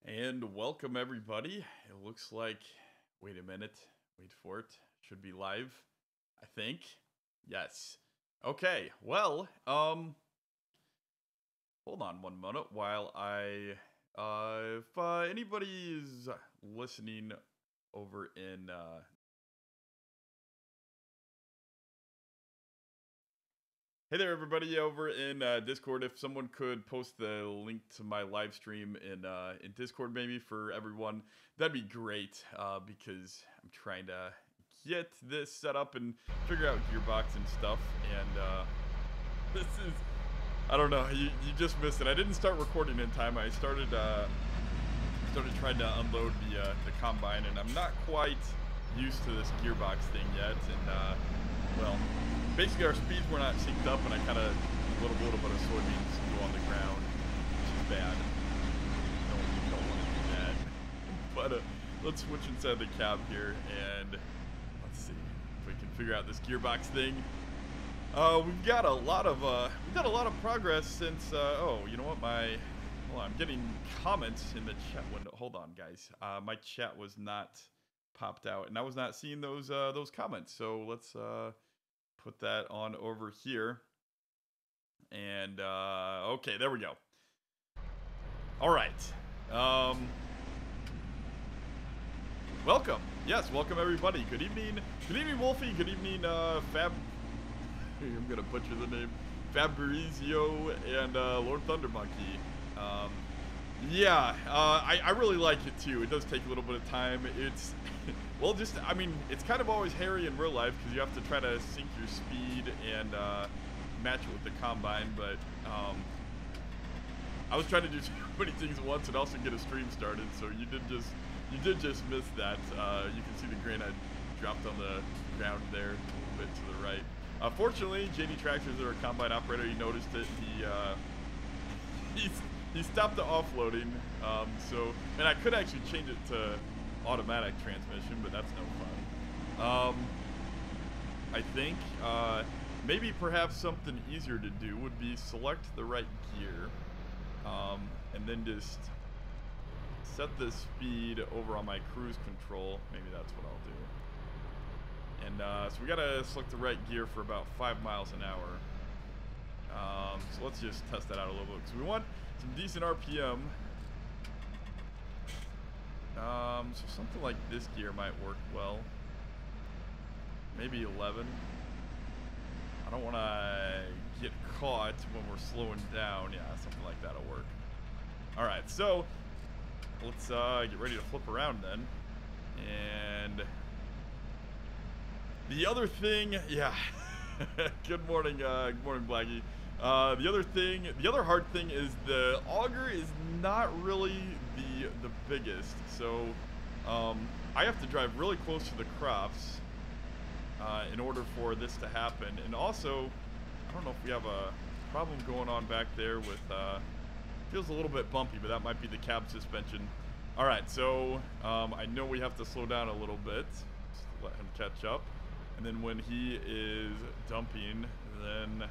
And welcome everybody. It looks like, wait a minute, wait for it. Should be live, I think. Yes. Okay. Well, hold on one minute while if anybody is listening over in hey there, everybody over in Discord. If someone could post the link to my live stream in Discord, maybe for everyone, that'd be great. Because I'm trying to get this set up and figure out Gearbox and stuff. And this is, I don't know. You just missed it. I didn't start recording in time. I started trying to unload the combine, and I'm not quite used to this gearbox thing yet. And well, basically our speeds were not synced up, and I kind of a little bit of soybeans go on the ground, which is bad. You don't want to do that. But let's switch inside the cab here, and let's see if we can figure out this gearbox thing. We've got a lot of progress since. Oh, you know what? Hold on, I'm getting comments in the chat window. Hold on, guys. My chat was not popped out, and I was not seeing those comments. So let's put that on over here. And okay, there we go. All right. Welcome. Yes, welcome everybody. Good evening. Good evening, Wolfie. Good evening, Fab. I'm gonna butcher the name. Fabrizio and Lord Thunder Monkey. Yeah, I really like it too. It does take a little bit of time. It's well, I mean, it's kind of always hairy in real life because you have to try to sync your speed and match it with the combine. But I was trying to do too many things at once and also get a stream started. So you did just miss that. You can see the grain I dropped on the ground there, a little bit to the right. Fortunately, JD Tractors are a combine operator. You noticed it. He stopped the offloading. And I could actually change it to automatic transmission, but that's no fun. I think maybe perhaps something easier to do would be select the right gear, and then just set the speed over on my cruise control. Maybe that's what I'll do. And so we gotta select the right gear for about 5 miles an hour. So let's just test that out a little bit. So we want some decent RPM. So something like this gear might work well. Maybe 11. I don't want to get caught when we're slowing down. Yeah, something like that'll work. All right, so let's get ready to flip around then. And the other thing, yeah. Good morning, Blackie. The other hard thing is the auger is not really the biggest. So I have to drive really close to the crops in order for this to happen. And also, I don't know if we have a problem going on back there with, feels a little bit bumpy, but that might be the cab suspension. All right, so I know we have to slow down a little bit just to let him catch up. And then when he is dumping, then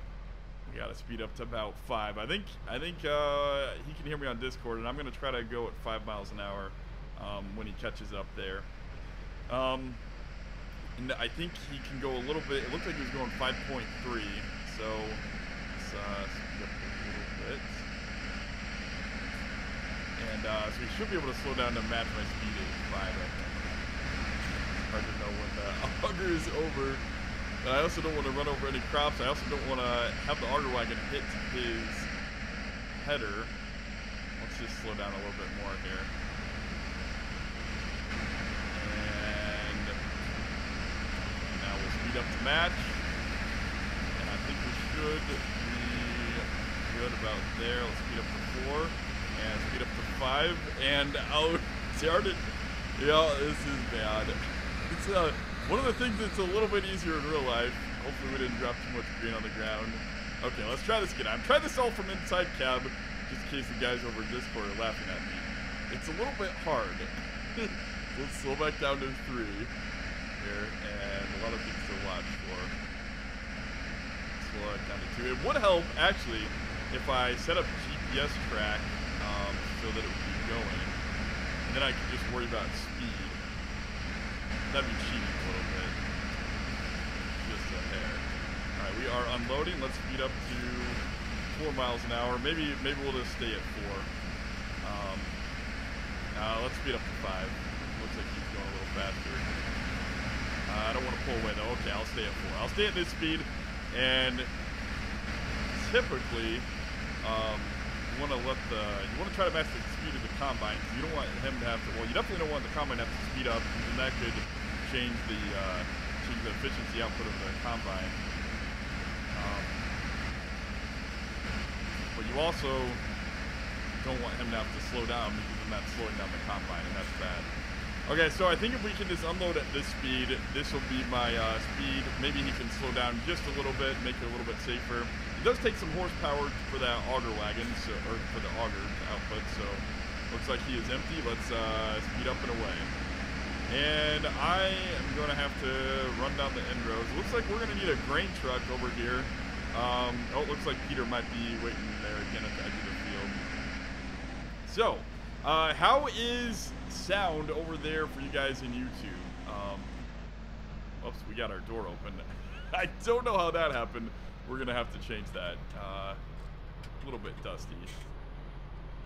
we gotta speed up to about 5. I think he can hear me on Discord, and I'm gonna try to go at 5 miles an hour when he catches up there. And I think he can go a little bit. It looked like he was going 5.3, so let's speed up a little bit. And so he should be able to slow down to match my speed at 5. I think. Hard to know when the auger is over. And I also don't want to run over any crops. I also don't want to have the auger wagon hit his header. Let's just slow down a little bit more here. And now we'll speed up to match. And I think we should be good about there. Let's speed up to 4. And speed up to 5. And oh, darn it. Yeah, this is bad. It's one of the things that's a little bit easier in real life. Hopefully we didn't drop too much grain on the ground. Okay, let's try this again. I'm trying this all from inside cab, just in case the guys over Discord are laughing at me. It's a little bit hard. Let's slow back down to 3 here, and a lot of things to watch for. Slow it down to 2. It would help, actually, if I set up GPS track so that it would be going. then I can just worry about speed. That'd be cheating a little bit. Just a hair. Alright, we are unloading. Let's speed up to 4 miles an hour. Maybe we'll just stay at 4. Let's speed up to 5. Looks like he's going a little faster. I don't want to pull away though. Okay, I'll stay at 4. I'll stay at this speed, and typically, you want to try to match the speed of the combine. You don't want him to have to. Well, you definitely don't want the combine to have to speed up, and that could change the efficiency output of the combine. But you also don't want him to have to slow down, because then that's slowing down the combine, and that's bad. Okay, so I think if we can just unload at this speed, this will be my speed. Maybe he can slow down just a little bit, make it a little bit safer. It does take some horsepower for that auger wagon, or for the auger output, so looks like he is empty. Let's speed up and away. And I am going to have to run down the end roads. Looks like we're going to need a grain truck over here. Oh, it looks like Peter might be waiting there again at the edge of the field. So, how is sound over there for you guys in YouTube? Oops, we got our door open. I don't know how that happened. We're gonna have to change that. A little bit dusty.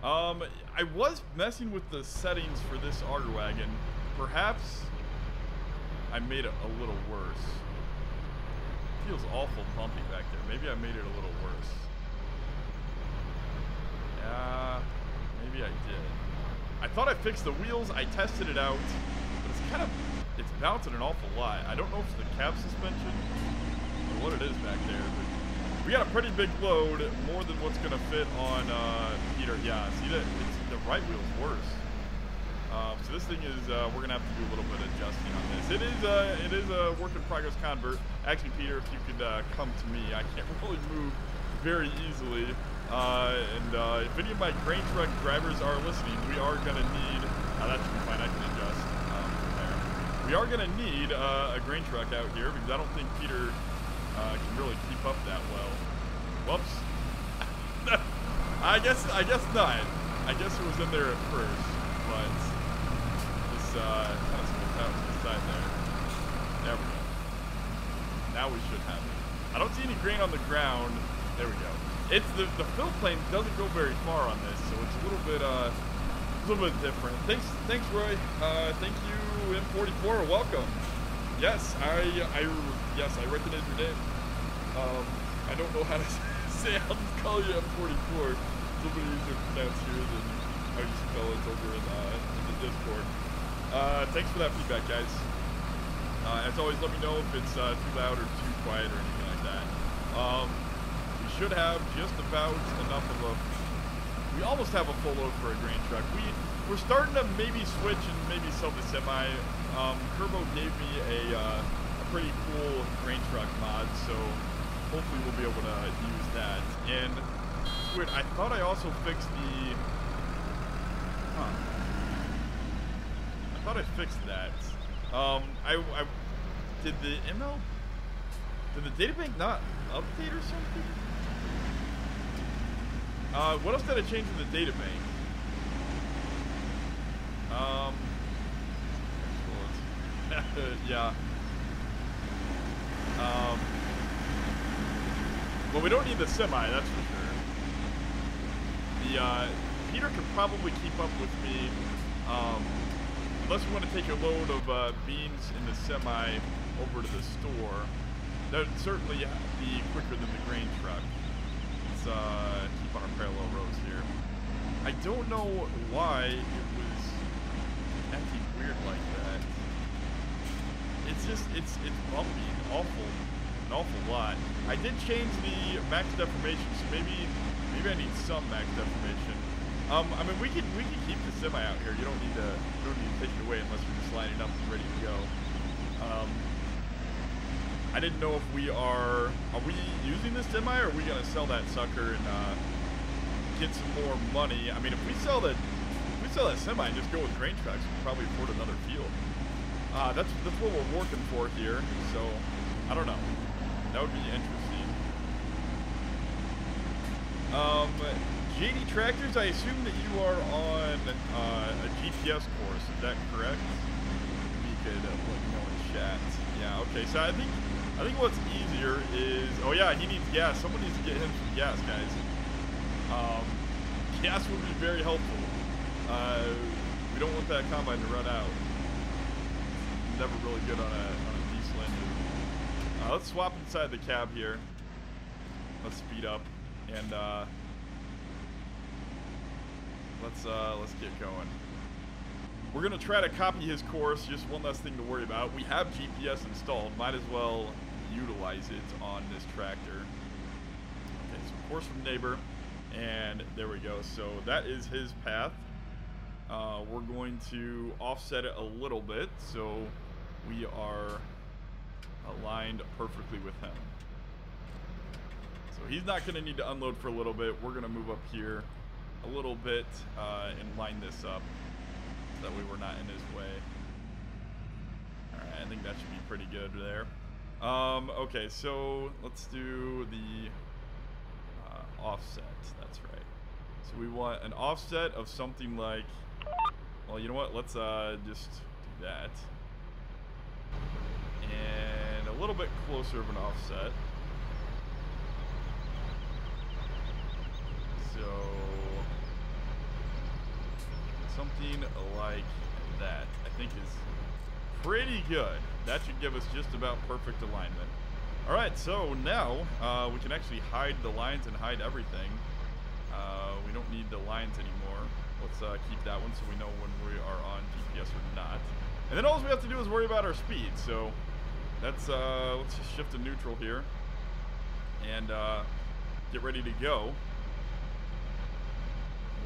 I was messing with the settings for this auger wagon. Perhaps I made it a little worse. It feels awful bumpy back there. Maybe I made it a little worse. Yeah, maybe I did. I thought I fixed the wheels. I tested it out, but it's bouncing an awful lot. I don't know if it's the cab suspension or what it is back there, but we got a pretty big load, more than what's gonna fit on Peter. Yeah, see that? The right wheel's worse. So this thing is, we're gonna have to do a little bit of adjusting on this. It is a work in progress convert. Actually, Peter, if you could come to me, I can't really move very easily. If any of my grain truck drivers are listening, we are gonna need. That should be fine. I can adjust from there. We are gonna need a grain truck out here, because I don't think Peter can really keep up that well. Whoops. I guess not. I guess it was in there at first, but this kind of spits out to the side there. There we go. Now we should have it. I don't see any grain on the ground. There we go. It's the fill plane doesn't go very far on this, so it's a little bit different. Thanks, Roy. Thank you, M44. Welcome. Yes, I recognize your name. I don't know how to say. I'll just call you M44. It's a little bit easier to pronounce here than how you spell it over in the Discord. Thanks for that feedback, guys. As always, let me know if it's too loud or too quiet or anything like that. Should have just about enough of we almost have a full load for a grain truck. We're starting to maybe switch and maybe sell the semi. Kerbo gave me a pretty cool grain truck mod, so hopefully we'll be able to use that. And it's weird, I thought I also fixed the I thought I fixed that. I did the ML, did the databank not update or something? What else did I change in the data bank? Yeah. Well, we don't need the semi, that's for sure. Peter can probably keep up with me, unless we want to take a load of beans in the semi over to the store. That would certainly be quicker than the grain truck. Let's keep on our parallel roads here. I don't know why it was acting weird like that. It's just, it's bumpy an awful lot. I did change the max deformation, so maybe I need some max deformation. I mean, we can keep the semi out here. You don't need to take it away unless you're just lining up and ready to go. I didn't know if are we using this semi, or are we gonna sell that sucker and get some more money? I mean, if we sell that semi and just go with grain trucks, we can probably afford another field. That's what we're working for here. So I don't know. That would be interesting. JD Tractors, I assume that you are on a GPS course. Is that correct? You could let me know in chat. Yeah. Okay. So I think what's easier is, oh yeah, he needs gas. Someone needs to get him some gas, guys. Gas would be very helpful. We don't want that combine to run out. It's never really good on a diesel engine. Let's swap inside the cab here. Let's speed up and let's get going. We're gonna try to copy his course. Just one less thing to worry about. We have GPS installed. Might as well utilize it on this tractor. Okay, so course from neighbor, and there we go. So that is his path. We're going to offset it a little bit so we are aligned perfectly with him. So he's not going to need to unload for a little bit. We're going to move up here a little bit and line this up so that way we're not in his way. Alright, I think that should be pretty good there. Okay, so let's do the offset. That's right. So we want an offset of something like, well, you know what? Let's just do that. And a little bit closer of an offset. So something like that, I think, is pretty good. That should give us just about perfect alignment. All right, so now we can actually hide the lines and hide everything. We don't need the lines anymore. Let's keep that one so we know when we are on GPS or not. And then all we have to do is worry about our speed. So that's let's just shift to neutral here and get ready to go.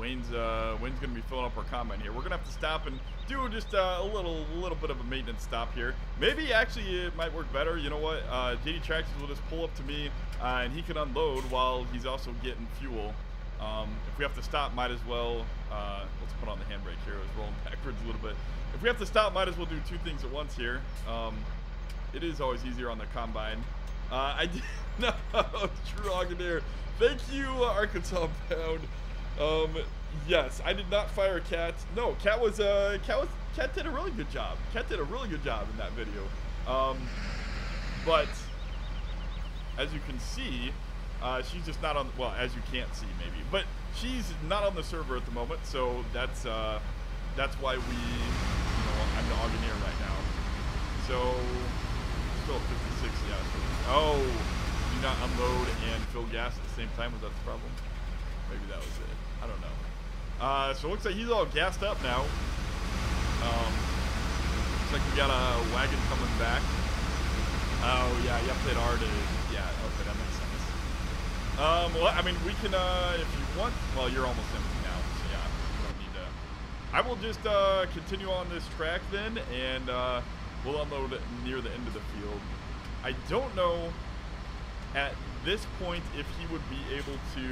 Wayne's gonna be filling up our combine here. We're gonna have to stop and do just a little bit of a maintenance stop here. Maybe actually it might work better. You know what? JD Tractors will just pull up to me and he can unload while he's also getting fuel. If we have to stop, might as well. Let's put on the handbrake here. I was rolling backwards a little bit. If we have to stop, might as well do two things at once here. It is always easier on the combine. I did no True Auctioneer. Thank you, Arkansas Pound. Yes, I did not fire Cat. No, Cat did a really good job. Cat did a really good job in that video. But as you can see, she's just not on. Well, as you can't see, maybe, but she's not on the server at the moment. So that's why we, I'm the Auctioneer right now. So still 56. Yeah. Oh, do not unload and fill gas at the same time. Was that the problem? Maybe that was it. I don't know. So it looks like he's all gassed up now. Looks like we got a wagon coming back. Oh yeah, you have to hit R to. Yeah. Okay, that makes sense. Well, I mean, we can, if you want. Well, you're almost empty now, so yeah, you don't need to. I will just continue on this track then, and we'll unload near the end of the field. I don't know at this point if he would be able to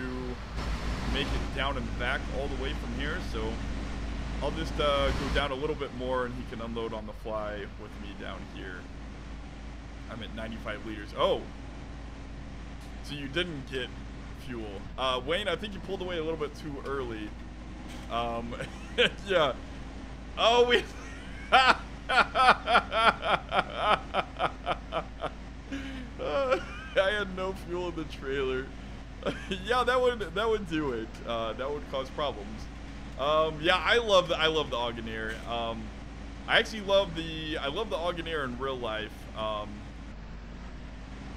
make it down and back all the way from here, so I'll just go down a little bit more and he can unload on the fly with me down here. I'm at 95 liters. Oh, so you didn't get fuel. Wayne, I think you pulled away a little bit too early. Yeah. Oh, we I had no fuel in the trailer. Yeah, that would do it. That would cause problems. Yeah, I love the Auctioneer. I actually love the Auctioneer in real life.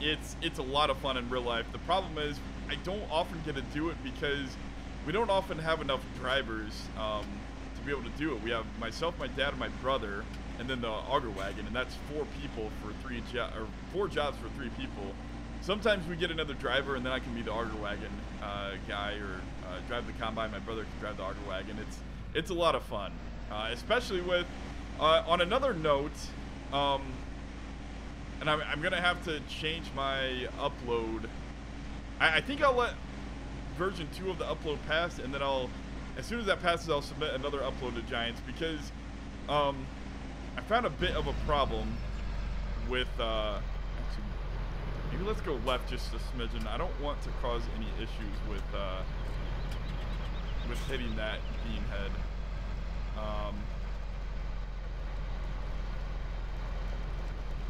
It's a lot of fun in real life. The problem is I don't often get to do it because we don't often have enough drivers to be able to do it. We have myself, my dad, and my brother, and then the auger wagon, and that's 4 people for 4 jobs for 3 people. Sometimes we get another driver, and then I can be the auger wagon guy, or drive the combine. My brother can drive the auger wagon. It's a lot of fun, especially with. On another note, and I'm gonna have to change my upload. I think I'll let version 2 of the upload pass, and then as soon as that passes, I'll submit another upload to Giants, because I found a bit of a problem with. Actually, maybe let's go left just a smidgen. I don't want to cause any issues with with hitting that bean head.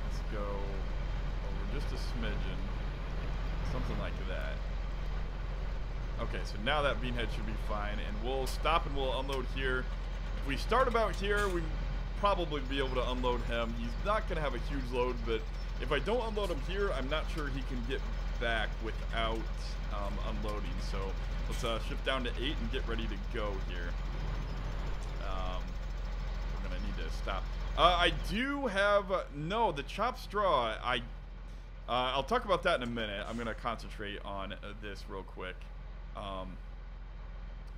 Let's go over just a smidgen, something like that. Okay, so now that bean head should be fine, and we'll stop and we'll unload here. If we start about here, we probably be able to unload him. He's not going to have a huge load, but if I don't unload him here, I'm not sure he can get back without unloading. So let's shift down to 8 and get ready to go here. We're going to need to stop. I do have no, the chopped straw. I'll talk about that in a minute. I'm going to concentrate on this real quick.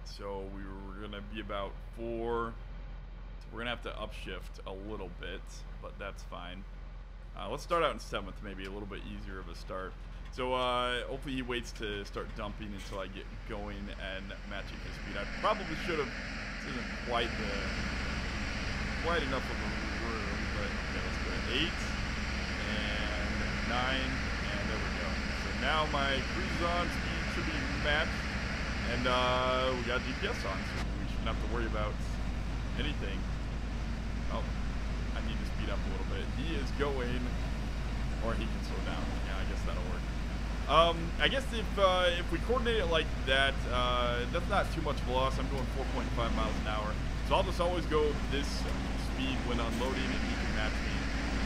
So we were going to be about 4. So we're going to have to upshift a little bit, but that's fine. Let's start out in 7th, maybe a little bit easier of a start. So hopefully he waits to start dumping until I get going and matching his speed. I probably should have. This isn't quite enough of a room, but okay, let's go to 8 and 9, and there we go. So now my cruise on speed should be matched, and we got GPS on, so we shouldn't have to worry about anything. Oh, I need to speed up a little bit. He is going, or he can slow down. Yeah, I guess that'll work. I guess if we coordinate it like that, that's not too much of a loss. I'm going 4.5 miles an hour, so I'll just always go this speed when unloading, and he can match me.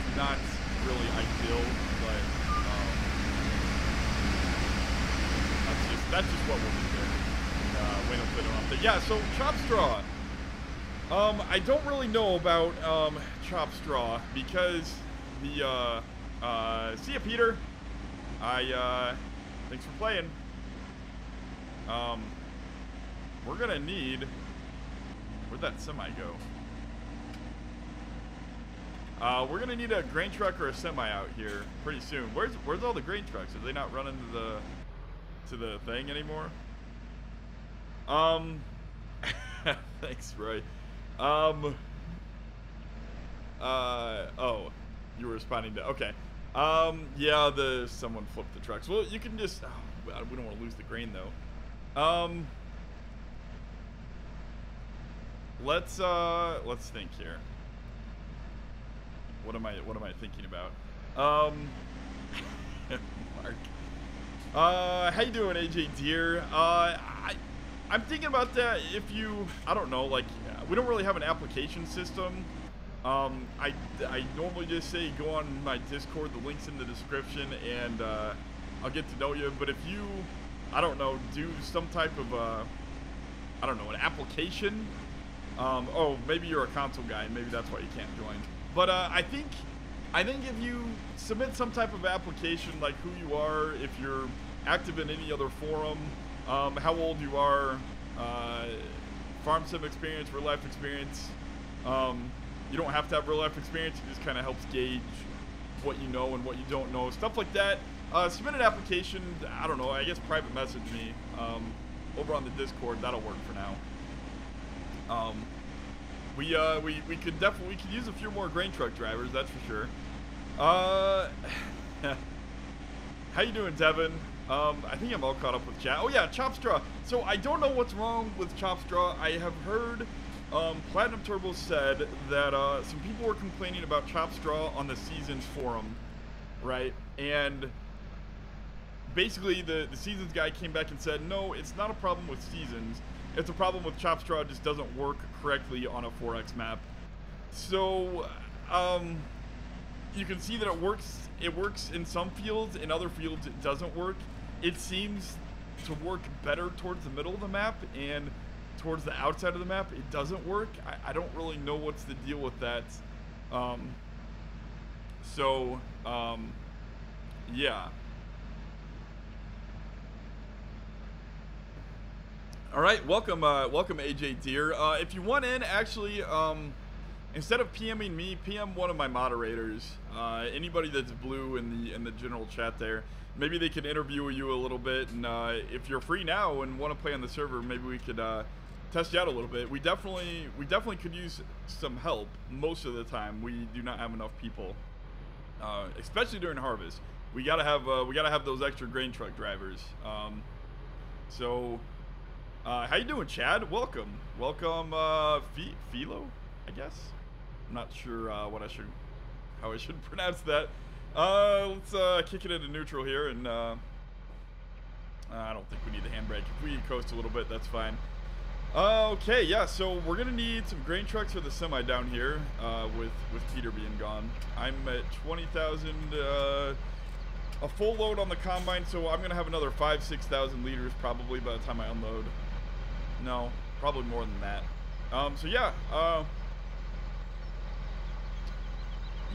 It's not really ideal, but that's just what we'll do there. Wait a bit on. But yeah, so chop straw. I don't really know about chop straw because the see ya, Peter. Thanks for playing. We're gonna need. Where'd that semi go? We're gonna need a grain truck or a semi out here pretty soon. Where's all the grain trucks? Are they not running to the thing anymore? Thanks, Roy. Oh, you were responding to, okay. Yeah, someone flipped the trucks. Well, you can just, we don't want to lose the grain though. Let's think here. What am I thinking about? Mark. How you doing, AJ Deer? I'm thinking about that. If you, I don't know, like, we don't really have an application system. I normally just say go on my Discord, the link's in the description, and I'll get to know you. But if you, I don't know, do some type of, I don't know, an application. Oh, maybe you're a console guy, and maybe that's why you can't join. But I think if you submit some type of application, like who you are, if you're active in any other forum, how old you are, farm sim experience, real life experience. You don't have to have real life experience. It just kind of helps gauge what you know and what you don't know, stuff like that. Submit an application. I don't know. I guess private message me over on the Discord. That'll work for now. We could use a few more grain truck drivers. That's for sure. How you doing, Devin? I think I'm all caught up with chat. Oh yeah, chop straw. So I don't know what's wrong with chop straw. I have heard Platinum Turbo said that some people were complaining about chop straw on the Seasons forum, right? And basically the Seasons guy came back and said, no, it's not a problem with Seasons. It's a problem with chop straw. It just doesn't work correctly on a 4X map. So you can see that it works. It works in some fields. In other fields, it doesn't work. It seems to work better towards the middle of the map, and towards the outside of the map, it doesn't work. I don't really know what's the deal with that. Yeah. All right, welcome AJ Deer. If you want in, actually, instead of PMing me, PM one of my moderators. Anybody that's blue in the general chat there. Maybe they can interview you a little bit, and if you're free now and want to play on the server, maybe we could test you out a little bit. We definitely could use some help. Most of the time, we do not have enough people, especially during harvest. We gotta have those extra grain truck drivers. So How you doing, Chad? Welcome. Welcome, Philo, I guess. I'm not sure how I should pronounce that. Let's kick it into neutral here, and I don't think we need the handbrake. If we coast a little bit, that's fine. Okay, yeah, so we're gonna need some grain trucks for the semi down here, with Peter being gone. I'm at 20,000, a full load on the combine, so I'm gonna have another 5,000-6,000 liters probably by the time I unload. No, probably more than that. So yeah,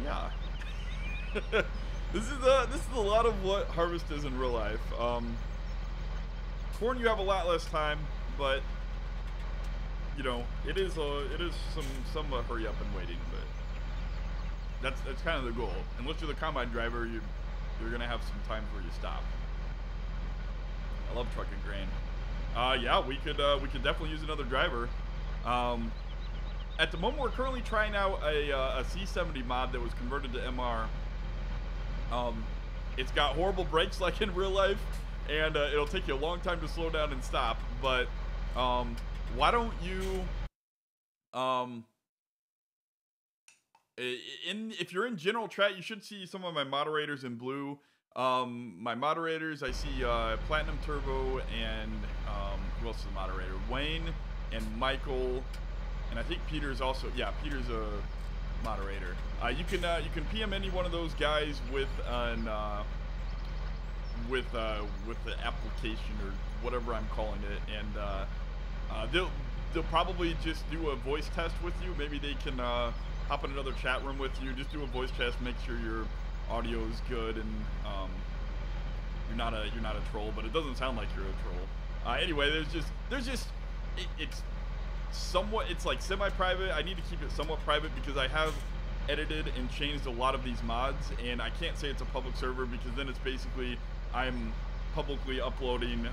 yeah. This is a lot of what harvest is in real life. Corn, you have a lot less time, but you know it is some hurry up and waiting. But that's kind of the goal. Unless you're the combine driver, you're gonna have some times where you stop. I love trucking grain. Yeah, we could definitely use another driver. At the moment, we're currently trying out a C70 mod that was converted to MR. It's got horrible brakes like in real life, and it'll take you a long time to slow down and stop. But why don't you, if you're in general chat, you should see some of my moderators in blue. My moderators, I see Platinum Turbo and who else is the moderator? Wayne and Michael, and I think Peter's also, yeah, Peter's a moderator. You can PM any one of those guys with an with the application or whatever I'm calling it, and they'll probably just do a voice test with you. Maybe they can hop in another chat room with you, just do a voice test, make sure your audio is good, and you're not a troll, but it doesn't sound like you're a troll. Anyway, it's somewhat, it's like semi-private. I need to keep it somewhat private because I have edited and changed a lot of these mods, and I can't say it's a public server because then it's basically I'm publicly uploading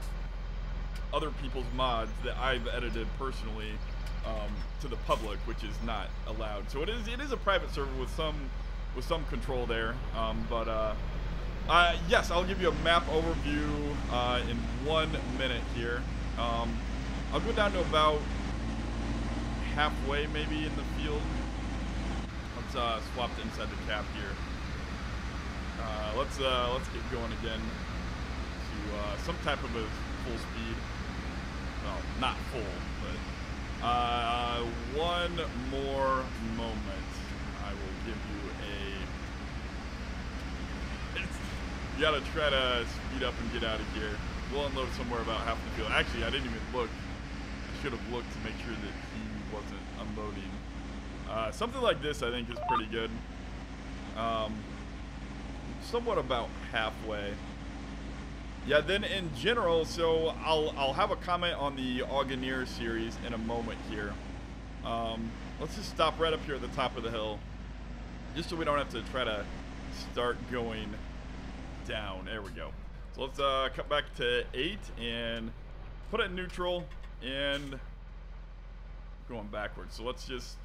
other people's mods that I've edited personally to the public, which is not allowed. So it is a private server with some control there. Yes, I'll give you a map overview in 1 minute here. I'll go down to about halfway maybe in the field. Let's swap to inside the cap here. Let's get going again to some type of a full speed. Well, not full, but one more moment. I will give you you gotta try to speed up and get out of here. We'll unload somewhere about half the field. Actually, I didn't even look. I should have looked to make sure that he wasn't unloading. Something like this I think is pretty good. Somewhat about halfway. Yeah, then in general, so I'll have a comment on the Auganeer series in a moment here. Let's just stop right up here at the top of the hill, just so we don't have to try to start going down. There we go. So let's cut back to 8 and put it in neutral and going backwards. So let's just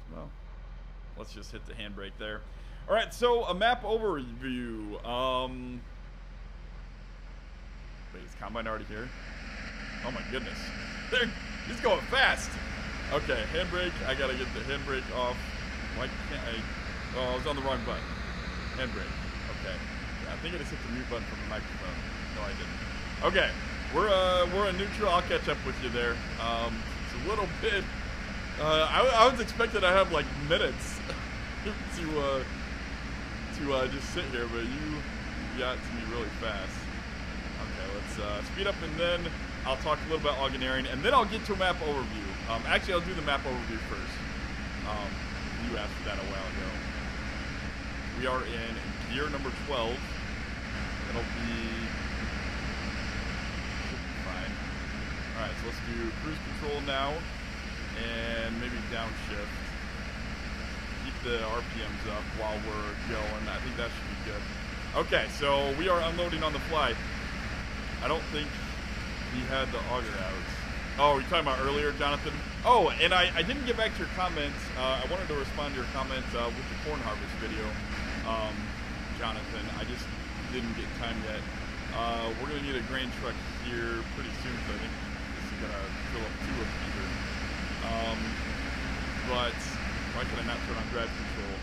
hit the handbrake there. All right, so a map overview. Wait, is Combine already here? Oh my goodness. He's going fast. Okay, handbrake. I gotta get the handbrake off. Why can't I? Oh, I was on the wrong button. Handbrake. Okay. I think I just hit the mute button from the microphone. No, I didn't. Okay, we're in neutral. I'll catch up with you there. It's a little bit. I was expecting to have like minutes to just sit here, but you got to me really fast. Okay, let's speed up, and then I'll talk a little about Auganeering, and then I'll get to a map overview. Actually, I'll do the map overview first. You asked for that a while ago. We are in gear number 12. That'll be fine. All right, so let's do cruise control now, and maybe downshift. Keep the RPMs up while we're going. I think that should be good. Okay, so we are unloading on the fly. I don't think he had the auger out. Oh, you're talking about earlier, Jonathan? Oh, and I didn't get back to your comments. I wanted to respond to your comments with the corn harvest video, Jonathan. I just didn't get time yet. We're going to need a grain truck here pretty soon, so I think this is going to fill up 2 of either. But why can I not turn on drive control?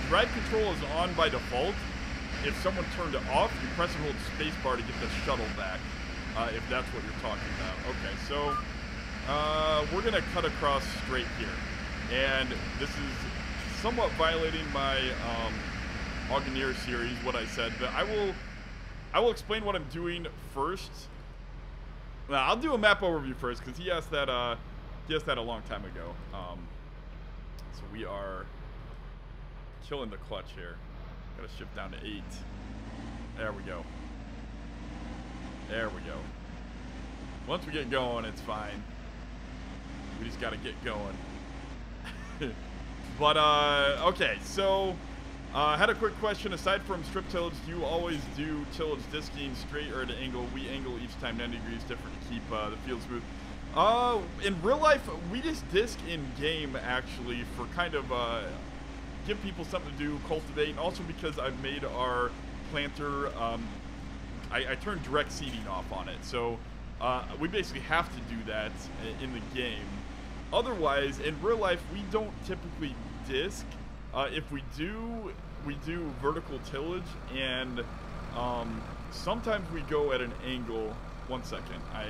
Drive control is on by default. If someone turned it off, you press and hold spacebar to get the shuttle back, if that's what you're talking about. Okay, so we're going to cut across straight here. And this is somewhat violating my Augeneer series, what I said, but I will explain what I'm doing first. Well, I'll do a map overview first, because he asked that a long time ago. So we are killing the clutch here. Gotta shift down to 8. There we go. There we go. Once we get going, it's fine. We just gotta get going. But, okay, so, had a quick question. Aside from strip tillage, do you always do tillage disking straight or at an angle? We angle each time 90 degrees different to keep the field smooth. In real life, we just disc in game, actually, for kind of, give people something to do, cultivate, and also because I've made our planter, I turned direct seeding off on it. So, we basically have to do that in the game. Otherwise, in real life, we don't typically disc. If we do vertical tillage, and sometimes we go at an angle. 1 second, I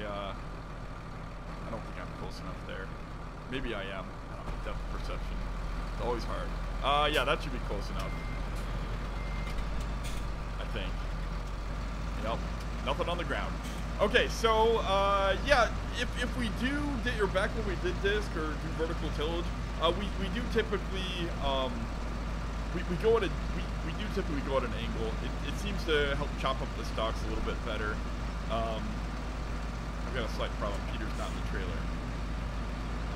don't think I'm close enough there. Maybe I am. I don't know, depth perception. It's always hard. Yeah, that should be close enough. I think. Yep. Nothing on the ground. Okay, so, yeah, if we do, or back when we did disc or do vertical tillage, we do typically, we do typically go at an angle. It seems to help chop up the stalks a little bit better. I've got a slight problem. Peter's not in the trailer.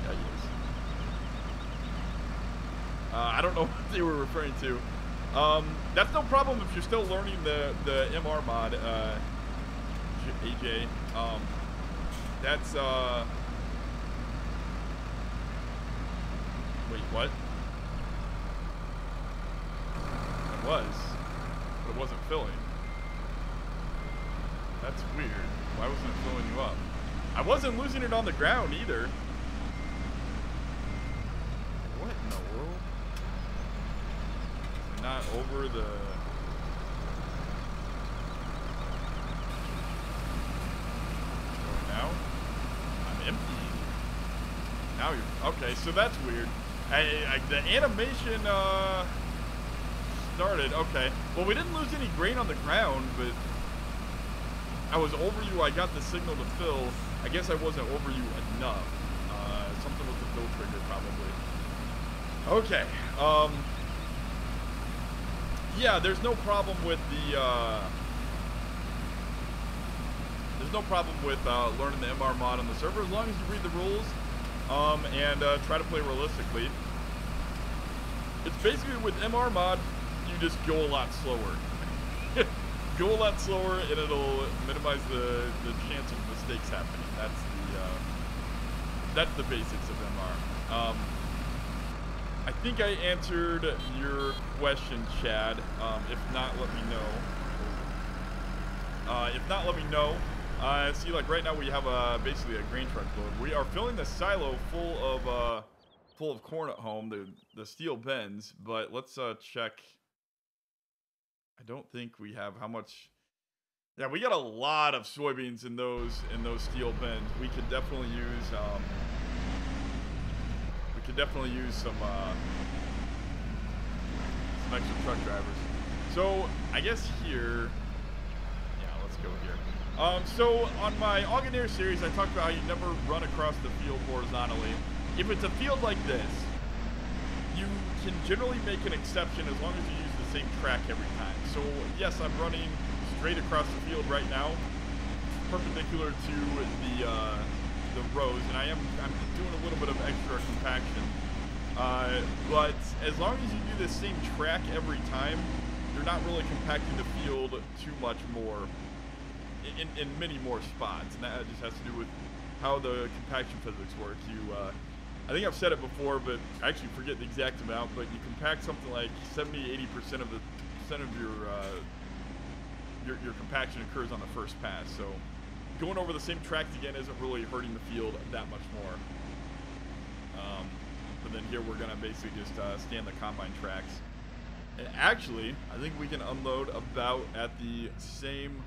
Yeah, he is. I don't know what they were referring to. That's no problem if you're still learning the MR mod, AJ. That's, wait, what? It was, but it wasn't filling. That's weird. Why wasn't it filling you up? I wasn't losing it on the ground either. What in the world? Is it not over the... Now? I'm empty. Now you're... Okay, so that's weird. The animation, started. Okay. Well, we didn't lose any grain on the ground, but... I was over you. I got the signal to fill. I guess I wasn't over you enough. Something with the fill trigger, probably. Okay. Yeah, there's no problem with the, there's no problem with, learning the MR mod on the server, as long as you read the rules, and, try to play realistically. It's basically, with MR mod, you just go a lot slower. Go a lot slower, and it'll minimize the chance of mistakes happening. That's the basics of MR. I think I answered your question, Chad. If not, let me know. If not, let me know. See, like right now we have basically a grain truck load. We are filling the silo full of corn at home, the steel bins. But let's check. I don't think we have how much. Yeah, we got a lot of soybeans in those steel bins. We could definitely use some extra truck drivers. So I guess here, yeah, let's go here. So on my Augeneer series, I talked about how you never run across the field horizontally. If it's a field like this, you can generally make an exception as long as you use the same track every time. So yes, I'm running straight across the field right now, perpendicular to the rows, and I'm doing a little bit of extra compaction. But as long as you do the same track every time, you're not really compacting the field too much more in many more spots, and that just has to do with how the compaction physics work. I think I've said it before, but I actually forget the exact amount, but you compact something like 70–80% of your compaction occurs on the first pass. So going over the same tracks again isn't really hurting the field that much more. But then here we're gonna basically just stay on the combine tracks. And actually, I think we can unload about at the same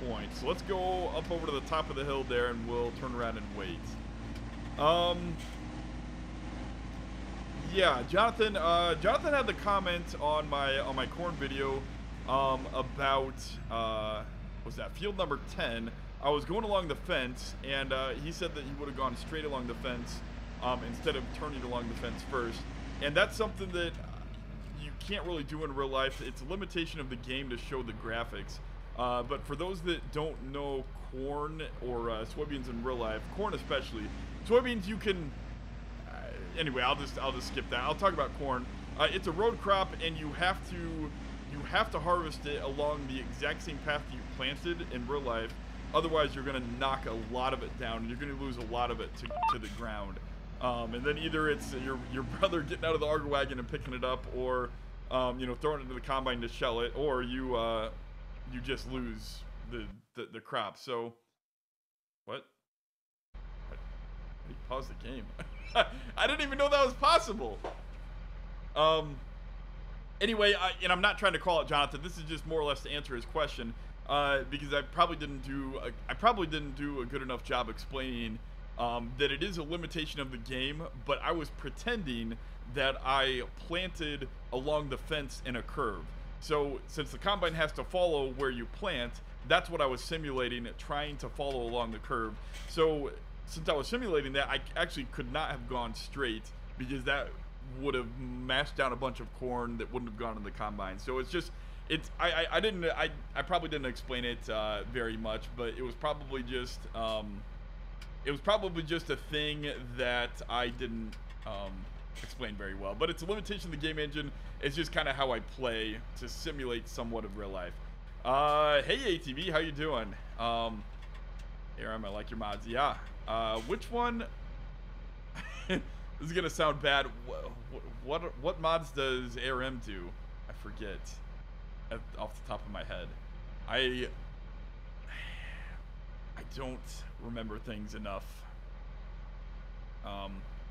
point. So let's go up over to the top of the hill there, and we'll turn around and wait. Yeah, Jonathan had the comment on my corn video about was that field number 10. I was going along the fence, and he said that he would have gone straight along the fence instead of turning along the fence first. And that's something that you can't really do in real life. It's a limitation of the game to show the graphics. But for those that don't know corn or soybeans in real life, corn especially, soybeans you can. Anyway, I'll just skip that. I'll talk about corn. It's a road crop, and you have to harvest it along the exact same path that you planted in real life. Otherwise, you're gonna knock a lot of it down, and you're gonna lose a lot of it to the ground. And then either it's your brother getting out of the auger wagon and picking it up, or you know, throwing it into the combine to shell it, or you just lose the crop. So what? He paused the game. I didn't even know that was possible. Anyway, and I'm not trying to call it Jonathan. This is just more or less to answer his question, because I probably didn't do a good enough job explaining that it is a limitation of the game. But I was pretending that I planted along the fence in a curve. So since the combine has to follow where you plant, that's what I was simulating, trying to follow along the curve. So since I was simulating that, I actually could not have gone straight, because that would have mashed down a bunch of corn that wouldn't have gone in the combine. So it's just, I probably didn't explain it very much, but it was probably just a thing that I didn't explain very well. But it's a limitation of the game engine. It's just kind of how I play to simulate somewhat of real life. Hey ATV, how you doing? Aram, I like your mods. Yeah. Which one? This is gonna sound bad. What mods does ARM do? I forget off the top of my head. I don't remember things enough,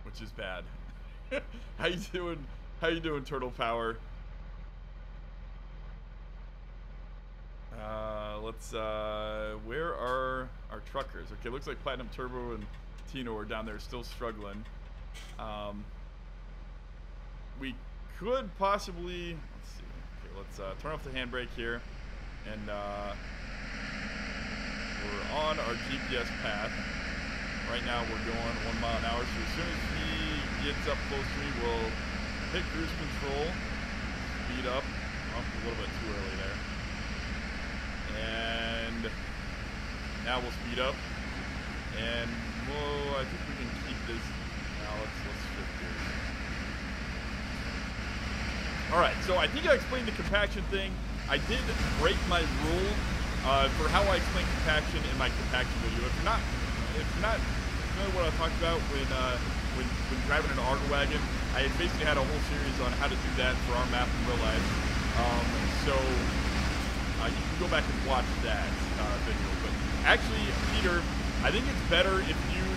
which is bad. How you doing? How you doing, Turtle Power? Where are our truckers? Okay, looks like Platinum Turbo and Tino are down there still struggling. We could possibly, let's see. Okay, let's turn off the handbrake here, and we're on our GPS path. Right now we're going 1 mile an hour, so as soon as he gets up close to me, we'll hit cruise control, speed up. Oh, a little bit too early there. And now we'll speed up, and I think we can keep this. Now let's shift gears. All right, so I think I explained the compaction thing. I did break my rule for how I explain compaction in my compaction video. If you're not familiar with what I talked about when driving an auger wagon, I had basically had a whole series on how to do that for our map in real life. So you can go back and watch that video. But actually, Peter, I think it's better if you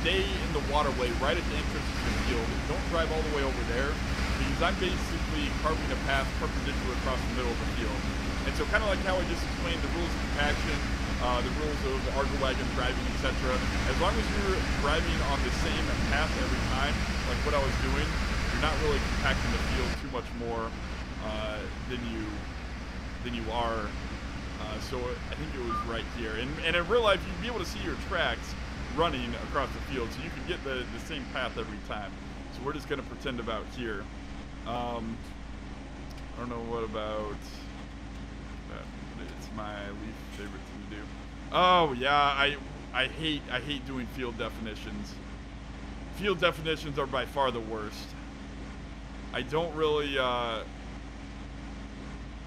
stay in the waterway right at the entrance to the field. Don't drive all the way over there, because I'm basically carving a path perpendicular across the middle of the field. And so kind of like how I just explained the rules of compaction, the rules of auger wagon driving, etc. As long as you're driving on the same path every time, like what I was doing, you're not really compacting the field too much more than you are. So I think it was right here. And in real life, you'd be able to see your tracks running across the field, so you can get the same path every time. So we're just going to pretend about here. I don't know what about that. It's my least favorite thing to do. Oh yeah, I hate doing field definitions. Field definitions are by far the worst. I don't really I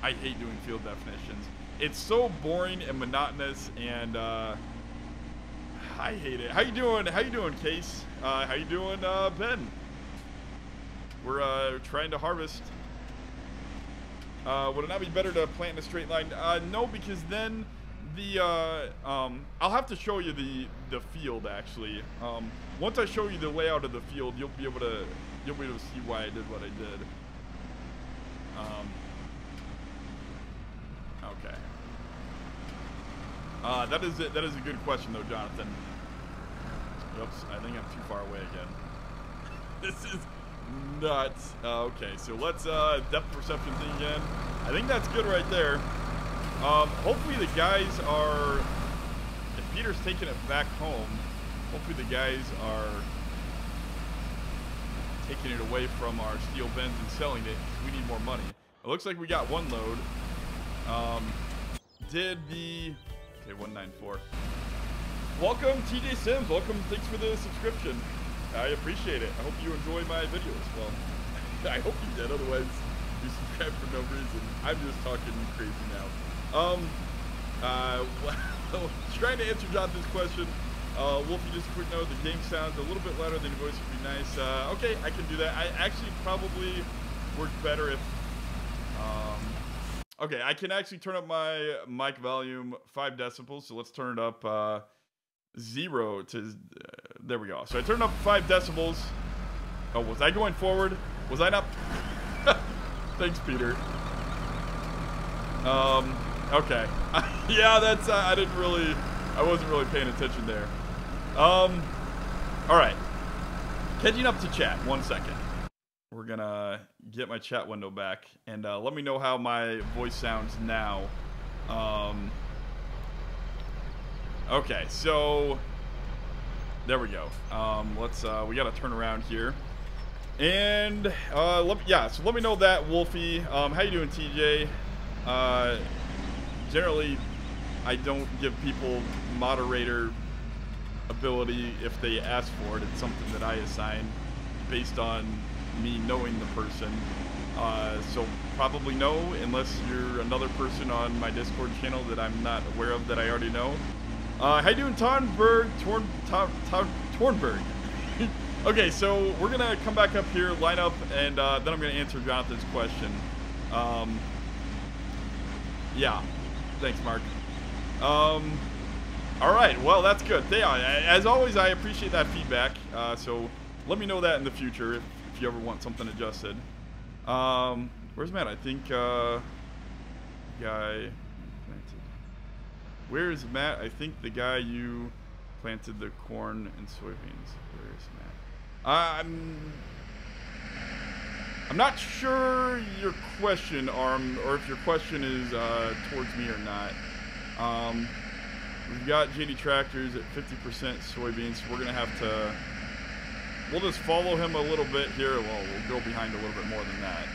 hate doing field definitions. It's so boring and monotonous, and I hate it. How you doing? How you doing, Case? How you doing, Ben? We're trying to harvest. Would it not be better to plant in a straight line? No, because then I'll have to show you the field actually. Once I show you the layout of the field, you'll be able to see why I did what I did. Okay. That is a good question though, Jonathan. Oops, I think I'm too far away again. This is nuts. Okay, so let's depth perception thing again. I think that's good right there. Hopefully the guys are, if Peter's taking it back home, hopefully the guys are taking it away from our steel bins and selling it because we need more money. It looks like we got one load. Okay, 194. Welcome, TJ Sims. Welcome. Thanks for the subscription. I appreciate it. I hope you enjoy my videos. Well, I hope you did. Otherwise, you subscribe for no reason. I'm just talking crazy now. Well, trying to answer Jonathan's question. Wolfie, just a quick note. The game sounds a little bit louder than your voice would be nice. Okay, I can do that. I actually probably work better if... okay, I can actually turn up my mic volume 5 decibels. So let's turn it up 0 to... there we go. So I turned up 5 decibels. Oh, was I going forward? Was I not... Thanks, Peter. Okay. Yeah, that's... I wasn't really paying attention there. Alright. Catching up to chat. 1 second. We're gonna get my chat window back. And let me know how my voice sounds now. Okay, so... there we go. We gotta turn around here. And, so let me know that, Wolfie. How you doing, TJ? Generally, I don't give people moderator ability if they ask for it. It's something that I assign based on me knowing the person. So probably no, unless you're another person on my Discord channel that I'm not aware of that I already know. How you doing, Tornberg? Okay, so we're gonna come back up here, line up, and then I'm gonna answer Jonathan's question. Yeah. Thanks, Mark. All right. Well, that's good. As always, I appreciate that feedback. So let me know that in the future if you ever want something adjusted. Where's Matt? I think guy planted. Where is Matt? I think the guy you planted the corn and soybeans. Where is Matt? I'm not sure your question, Arm, or if your question is towards me or not. We've got JD Tractors at 50% soybeans. So we're going to have to... we'll just follow him a little bit here. Well, we'll go behind a little bit more than that.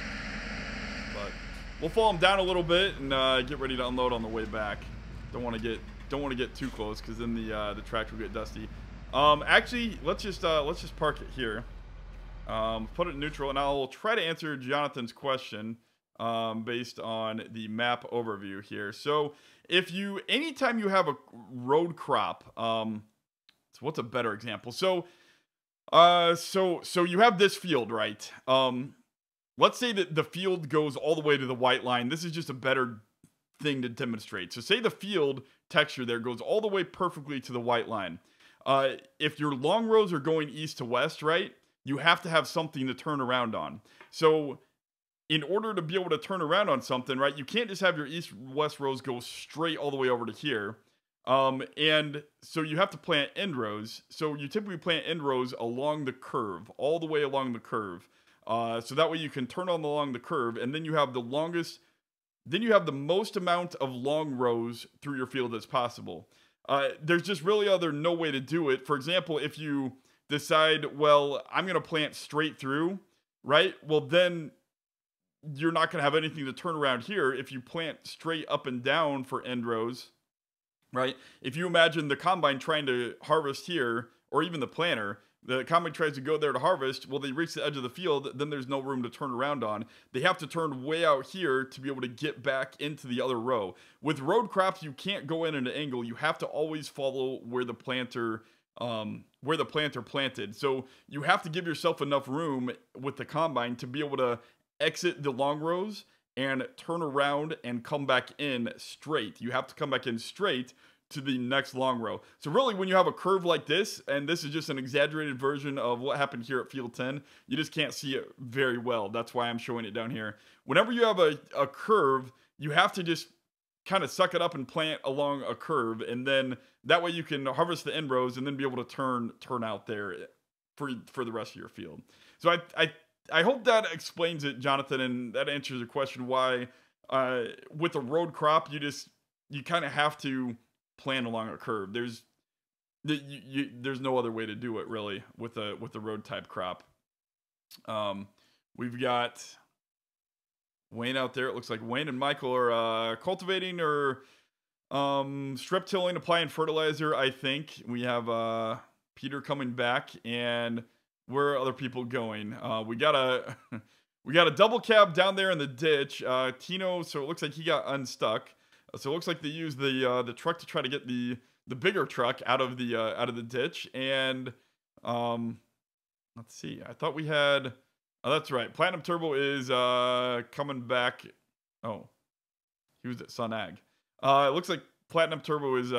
But we'll follow him down a little bit and get ready to unload on the way back. Don't want to get too close because then the tractor will get dusty. Actually, let's just park it here. Put it in neutral, and I'll try to answer Jonathan's question based on the map overview here. So, anytime you have a road crop, so what's a better example? So you have this field, right? Let's say that the field goes all the way to the white line. This is just a better thing to demonstrate. So, say the field texture there goes all the way perfectly to the white line. If your long rows are going east to west, right? You have to have something to turn around on. So in order to be able to turn around on something, right, you can't just have your east-west rows go straight all the way over to here. And so you have to plant end rows. So you typically plant end rows along the curve, all the way along the curve. So that way you can turn on along the curve, and then you have the most amount of long rows through your field as possible. There's just really no way to do it. For example, if you decide, well, I'm going to plant straight through, right? Well, then you're not going to have anything to turn around here if you plant straight up and down for end rows, right? If you imagine the combine trying to harvest here, or even the planter, the combine tries to go there to harvest, well, they reach the edge of the field, then there's no room to turn around on. They have to turn way out here to be able to get back into the other row. With road crops, you can't go in at an angle. You have to always follow where the planter planted. So you have to give yourself enough room with the combine to be able to exit the long rows and turn around and come back in straight. You have to come back in straight to the next long row. So really, when you have a curve like this, and this is just an exaggerated version of what happened here at Field 10, you just can't see it very well. That's why I'm showing it down here. Whenever you have a curve, you have to just kind of suck it up and plant along a curve, and then that way you can harvest the end rows and then be able to turn out there for the rest of your field. So I hope that explains it, Jonathan, and that answers the question why with a road crop you kind of have to plan along a curve. There's no other way to do it really with a road type crop. We've got Wayne out there. It looks like Wayne and Michael are cultivating or strip tilling, applying fertilizer. I think we have Peter coming back, and where are other people going? We got a double cab down there in the ditch. Tino, so it looks like he got unstuck. So it looks like they used the truck to try to get the bigger truck out of the ditch. And let's see. I thought we had. Oh, that's right. Platinum Turbo is coming back. Oh, he was at Sun Ag. It looks like Platinum Turbo is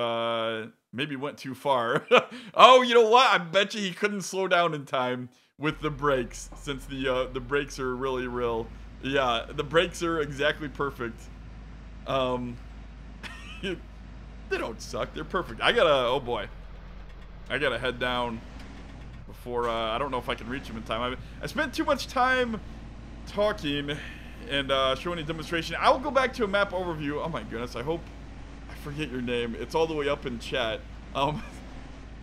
maybe went too far. Oh, you know what? I bet you he couldn't slow down in time with the brakes, since the brakes are really real. Yeah, the brakes are exactly perfect. They don't suck. They're perfect. Oh boy. I gotta head down before, I don't know if I can reach him in time. I spent too much time talking and showing a demonstration. I'll go back to a map overview. Oh my goodness, I hope I forget your name. It's all the way up in chat.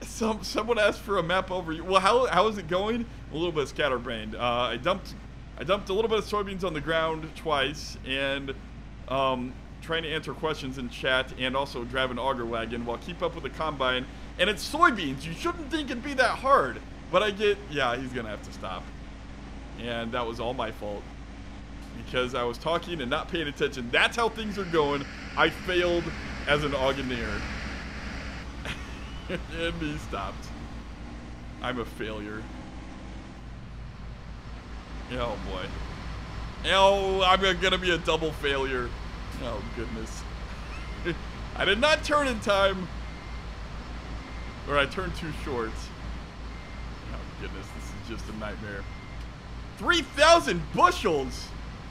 Someone asked for a map overview. Well, how is it going? A little bit scatterbrained. I dumped a little bit of soybeans on the ground twice, and trying to answer questions in chat, and also drive an auger wagon while keep up with the combine. And it's soybeans. You shouldn't think it'd be that hard. But yeah, he's gonna have to stop. And that was all my fault, because I was talking and not paying attention. That's how things are going. I failed as an auctioneer. And he stopped. I'm a failure. Oh boy. Oh, I'm gonna be a double failure. Oh goodness. I did not turn in time. Or I turned too short. Oh goodness, this is just a nightmare. 3,000 bushels!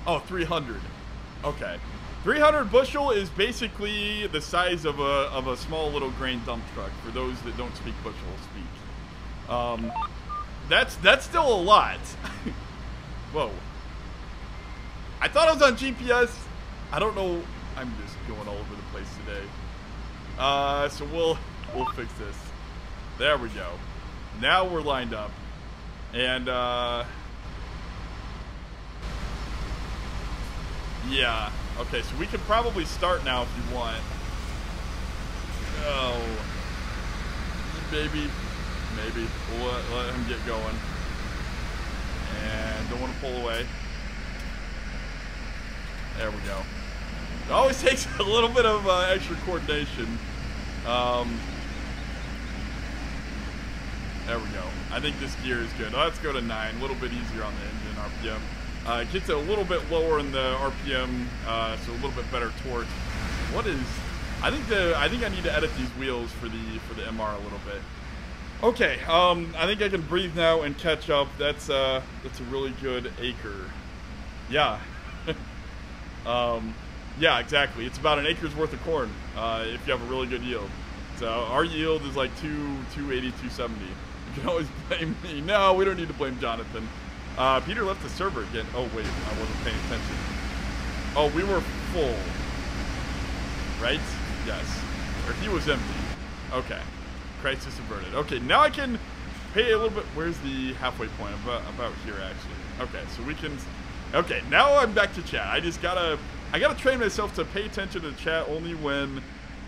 Oh, 300. Okay. 300 bushel is basically the size of a small little grain dump truck, for those that don't speak bushel speak. That's still a lot. Whoa. I thought I was on GPS. I don't know. I'm just going all over the place today. So we'll fix this. There we go. Now we're lined up. And yeah. Okay, so we can probably start now if you want. Oh. Maybe. We'll let him get going. And don't want to pull away. There we go. It always takes a little bit of extra coordination. There we go. I think this gear is good. Let's go to 9. A little bit easier on the engine RPM. It gets a little bit lower in the RPM, so a little bit better torque. What is? I think I need to edit these wheels for the MR a little bit. Okay. I think I can breathe now and catch up. That's a really good acre. Yeah. Yeah, exactly. It's about an acre's worth of corn if you have a really good yield. So our yield is like 280, 270. You can always blame me. No, we don't need to blame Jonathan. Peter left the server again. Oh, wait. I wasn't paying attention. Oh, we were full. Right? Yes. Or he was empty. Okay. Crisis averted. Okay, now I can pay a little bit. Where's the halfway point? About here, actually. Okay, so we can... Okay, now I'm back to chat. I gotta train myself to pay attention to the chat only when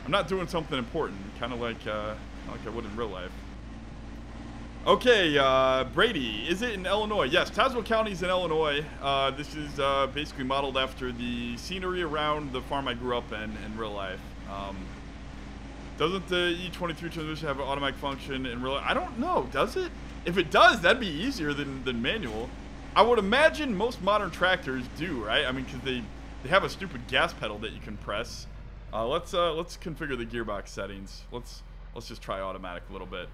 I'm not doing something important. Kind of like I would in real life. Okay, Brady, is it in Illinois? Yes, Tazewell County is in Illinois. This is basically modeled after the scenery around the farm I grew up in real life. Doesn't the E23 transmission have an automatic function in real life? I don't know, does it? If it does, that'd be easier than manual. I would imagine most modern tractors do, right? I mean, because they have a stupid gas pedal that you can press. Let's configure the gearbox settings. Let's just try automatic a little bit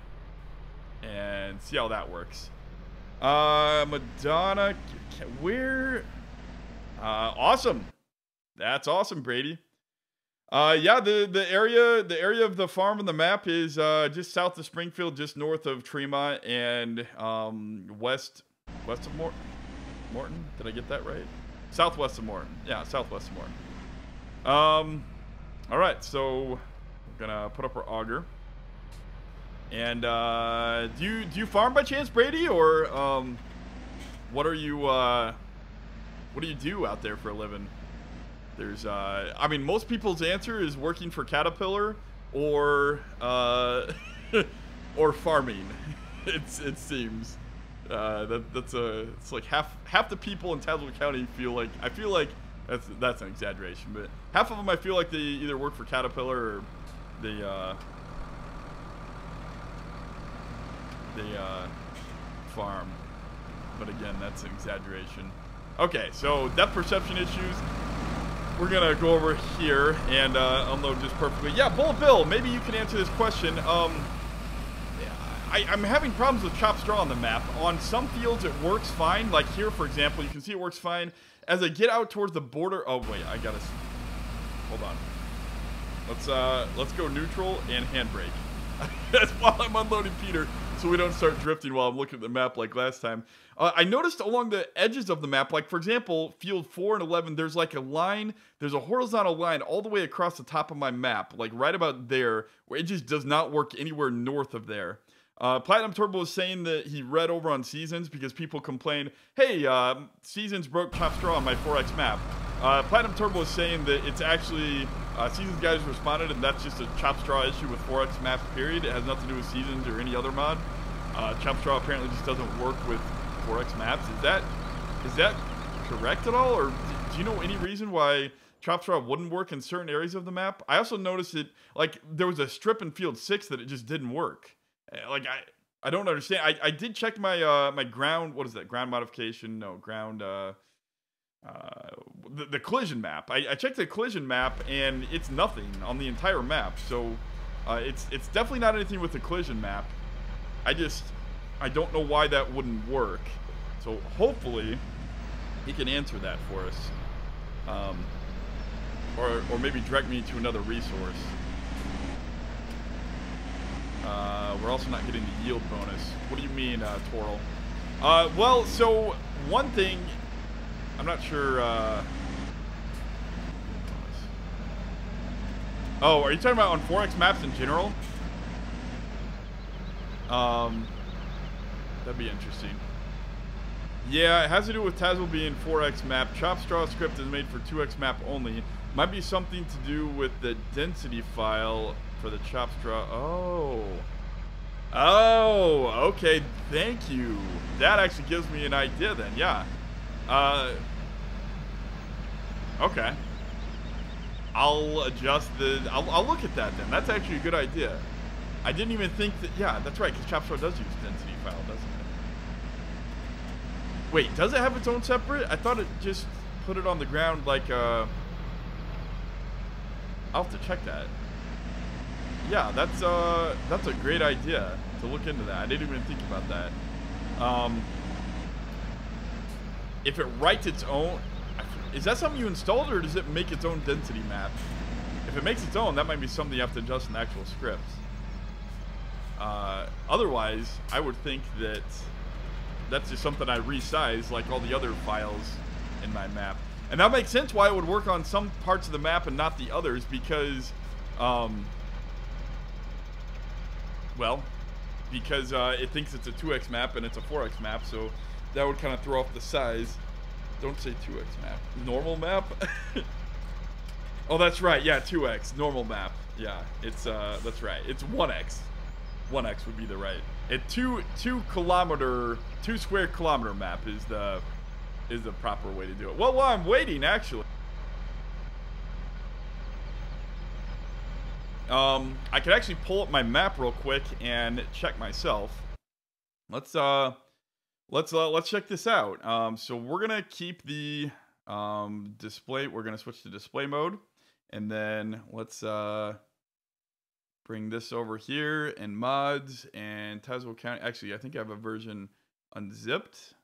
and see how that works. Madonna, where? Awesome. That's awesome, Brady. Yeah, the area of the farm on the map is just south of Springfield, just north of Tremont, and west of Morton. Did I get that right? Southwest of Morton. Yeah, southwest of Morton. All right, so we're gonna put up our auger. And do you farm by chance, Brady, or what do you do out there for a living? There's I mean, most people's answer is working for Caterpillar or or farming. It seems it's like half the people in Tazewell County feel like, I feel like that's an exaggeration, but half of them I feel like they either work for Caterpillar or they farm. But again, that's an exaggeration. Okay, so depth perception issues. We're gonna go over here and unload just perfectly. Yeah, Bullet Bill, maybe you can answer this question. I'm having problems with chopped straw on the map. On some fields it works fine, like here for example, you can see it works fine. As I get out towards the border, oh wait, I gotta, hold on. Let's go neutral and handbrake. That's while I'm unloading Peter, so we don't start drifting while I'm looking at the map like last time. I noticed along the edges of the map, like for example, field 4 and 11, there's like a line, there's a horizontal line all the way across the top of my map, like right about there, where it just does not work anywhere north of there. Platinum Turbo is saying that he read over on Seasons because people complain, hey, Seasons broke chopped straw on my 4X map. Platinum Turbo is saying that it's actually, Seasons guys responded and that's just a chopped straw issue with 4X maps, period. It has nothing to do with Seasons or any other mod. Chopped straw apparently just doesn't work with 4X maps. Is that correct at all? Or do you know any reason why chopped straw wouldn't work in certain areas of the map? I also noticed it, like, there was a strip in field 6 that it just didn't work. Like, I don't understand. I did check my my ground, what is that, ground modification? No, ground, the collision map. I checked the collision map and it's nothing on the entire map. So it's definitely not anything with the collision map. I don't know why that wouldn't work. So hopefully he can answer that for us, or maybe direct me to another resource. We're also not getting the yield bonus. What do you mean, Toral? Well, so one thing, I'm not sure. Oh, are you talking about on 4X maps in general? That'd be interesting. Yeah, it has to do with Tazewell being 4X map. Chop Straw script is made for 2X map only. Might be something to do with the density file for the Chop Straw. Oh, okay. Thank you. That actually gives me an idea then. Yeah. Okay. I'll adjust I'll look at that then. That's actually a good idea. I didn't even think that. Yeah, that's right, because Chop Straw does use density file, doesn't it? Wait, does it have its own separate? I thought it just put it on the ground like I'll have to check that. Yeah, that's a great idea to look into that. I didn't even think about that. If it writes its own, is that something you installed, or does it make its own density map? If it makes its own, that might be something you have to adjust in the actual scripts. Otherwise, I would think that that's just something I resize like all the other files in my map. And that makes sense why it would work on some parts of the map and not the others, because well, because it thinks it's a 2X map and it's a 4X map, so that would kind of throw off the size. Don't say 2X map. Normal map? Oh, that's right. Yeah, 2X. Normal map. Yeah, it's that's right. It's 1X. 1X would be the right. It 2 square kilometer map is the proper way to do it. Well, while I'm waiting, actually, I could actually pull up my map real quick and check myself. Let's check this out. So we're gonna keep the Display. We're gonna switch to display mode, and then let's bring this over here in mods and Tazewell County. Actually, I think I have a version unzipped.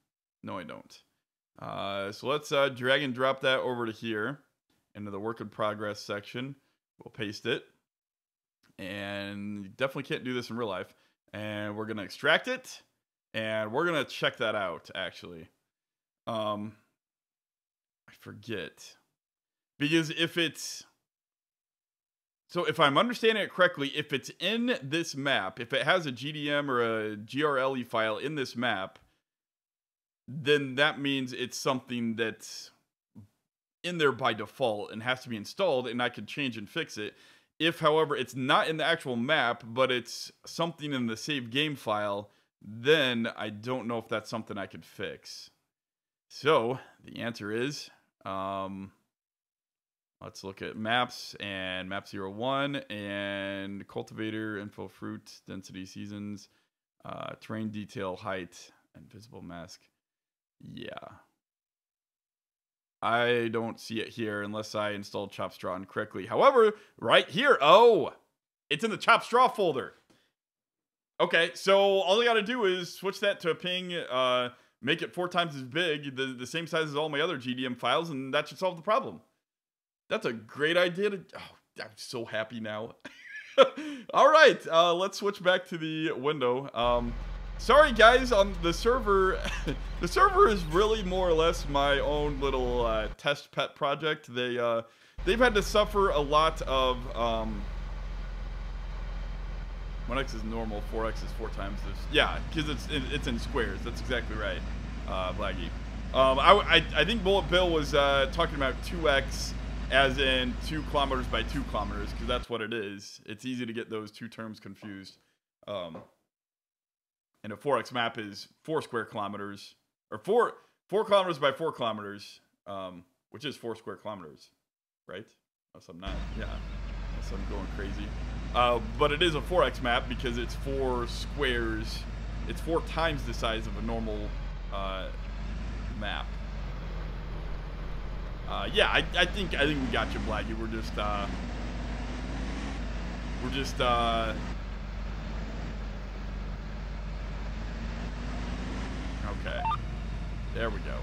No, I don't. So let's drag and drop that over to here into the work in progress section. We'll paste it, and you definitely can't do this in real life. And we're gonna extract it, and we're gonna check that out. Actually, I forget, because if I'm understanding it correctly, if it's in this map, if it has a GDM or a GRLE file in this map, then that means it's something that's in there by default and has to be installed, and I could change and fix it. If, however, it's not in the actual map, but it's something in the save game file, then I don't know if that's something I could fix. So the answer is, let's look at maps and map 01 and cultivator, info, fruit, density, seasons, terrain detail, height, and visible mask. Yeah. I don't see it here unless I installed Chop Straw incorrectly. However, right here, oh, it's in the Chop Straw folder. Okay, so all I gotta do is switch that to a ping, make it 4 times as big, the same size as all my other GDM files, and that should solve the problem. That's a great idea. I'm so happy now. All right, let's switch back to the window. Sorry, guys, on the server. The server is really more or less my own little test pet project. They've had to suffer a lot of 1x is normal, 4x is 4 times this. Yeah, because it's in squares. That's exactly right, Blaggy. I think Bullet Bill was talking about 2x as in 2 kilometers by 2 kilometers, because that's what it is. It's easy to get those two terms confused. And a 4x map is 4 square kilometers, or 4 kilometers by 4 kilometers, which is 4 square kilometers, right? Unless I'm not, yeah, unless I'm going crazy. But it is a 4x map because it's 4 squares. It's 4 times the size of a normal map. Yeah, I think we got you, Blaggy. We're just okay. There we go.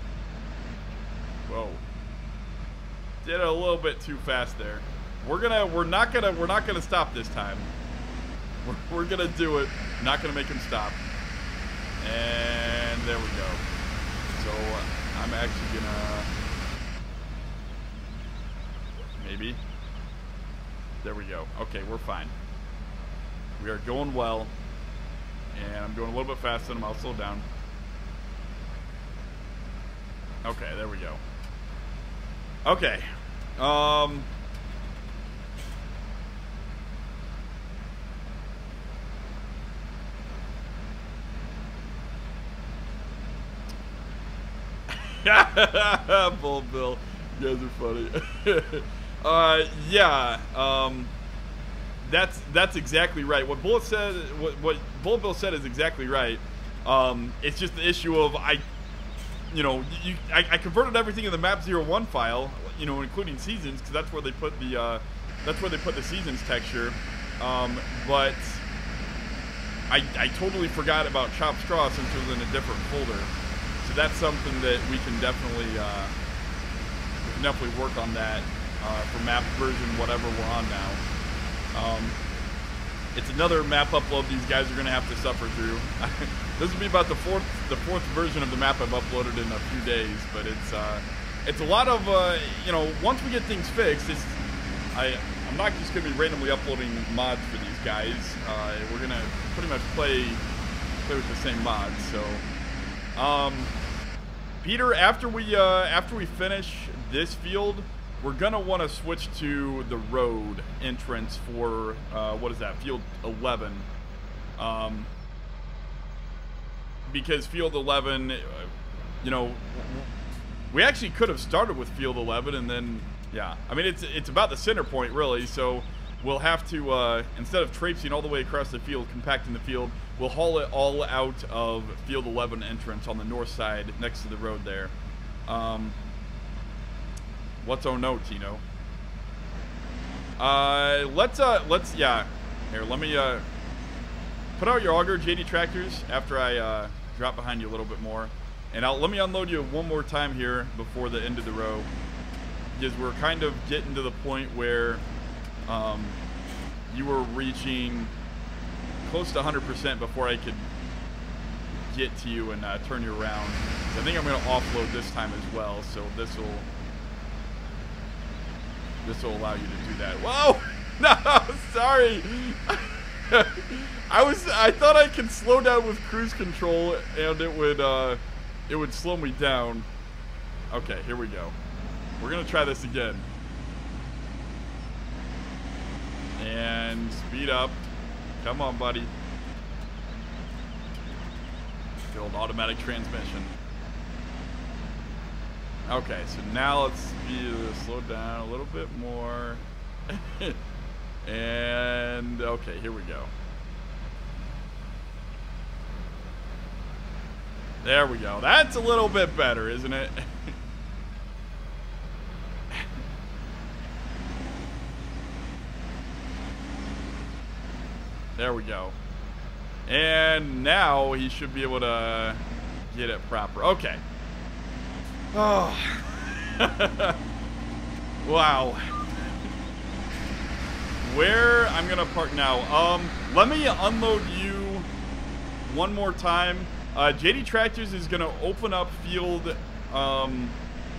Whoa. Did it a little bit too fast there. We're not gonna stop this time. We're gonna do it. Not gonna make him stop. And there we go. So I'm actually gonna maybe. There we go. Okay, we're fine. We are going well. And I'm going a little bit faster than him. I'll slow down. Okay, there we go. Okay. Bull Bill. You guys are funny. Yeah. That's exactly right. What Bullet said, what Bullet Bill said is exactly right. It's just the issue of I converted everything in the map 01 file, including seasons, because that's where they put the seasons texture. But I totally forgot about Chop Straw since it was in a different folder. So that's something that we can definitely work on that for map version whatever we're on now. It's another map upload these guys are going to have to suffer through. This will be about the fourth version of the map I've uploaded in a few days, but it's a lot of once we get things fixed, I'm not just going to be randomly uploading mods for these guys. We're going to pretty much play with the same mods. So, Peter, after we finish this field, we're gonna want to switch to the road entrance for what is that? Field 11. Because Field 11, we actually could have started with Field 11 and then, yeah. I mean, it's about the center point really. So we'll have to instead of traipsing all the way across the field, compacting the field, we'll haul it all out of Field 11 entrance on the north side next to the road there. What's oh no, Tino? Yeah. Here, let me put out your auger, JD Tractors, after I drop behind you a little bit more, and let me unload you one more time here before the end of the row, because we're kind of getting to the point where you were reaching close to 100% before I could get to you and turn you around. So I think I'm going to offload this time as well, so this will allow you to do that. Whoa! No, sorry. I thought I could slow down with cruise control and it would slow me down. Okay, here we go. We're gonna try this again. And speed up. Come on, buddy. Build automatic transmission. Okay, so now let's slow down a little bit more. And okay, here we go. There we go. That's a little bit better, isn't it? There we go. And now he should be able to get it proper. Okay. Oh. Wow. Where I'm gonna park now. Let me unload you one more time. JD Tractors is gonna open up field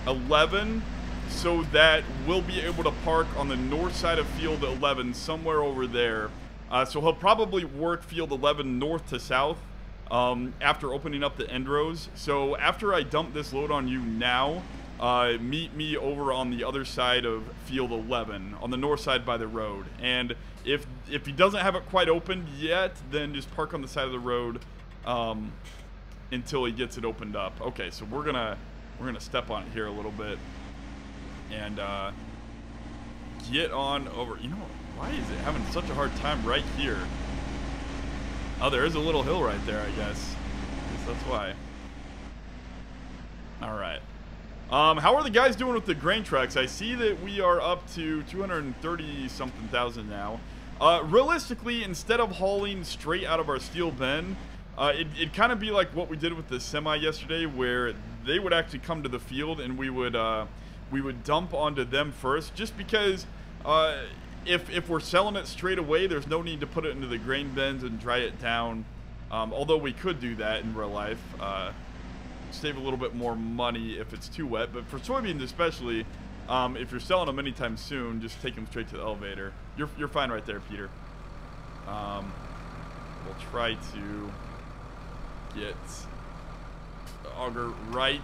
11 so that we'll be able to park on the north side of field 11 somewhere over there. So he'll probably work field 11 north to south after opening up the end rows. So after I dump this load on you now, meet me over on the other side of field 11, on the north side by the road. And if he doesn't have it quite opened yet, then just park on the side of the road until he gets it opened up. Okay, so we're gonna step on it here a little bit and get on over. You know, why is it having such a hard time right here? Oh, there is a little hill right there, I guess that's why. All right. How are the guys doing with the grain trucks? I see that we are up to 230-something thousand now. Realistically, instead of hauling straight out of our steel bin, it'd kind of be like what we did with the semi yesterday, where they would actually come to the field and we would dump onto them first, just because if we're selling it straight away, there's no need to put it into the grain bins and dry it down. Although we could do that in real life. Save a little bit more money if it's too wet, but for soybeans especially, if you're selling them anytime soon, just take them straight to the elevator. You're fine right there, Peter. We'll try to get the auger right,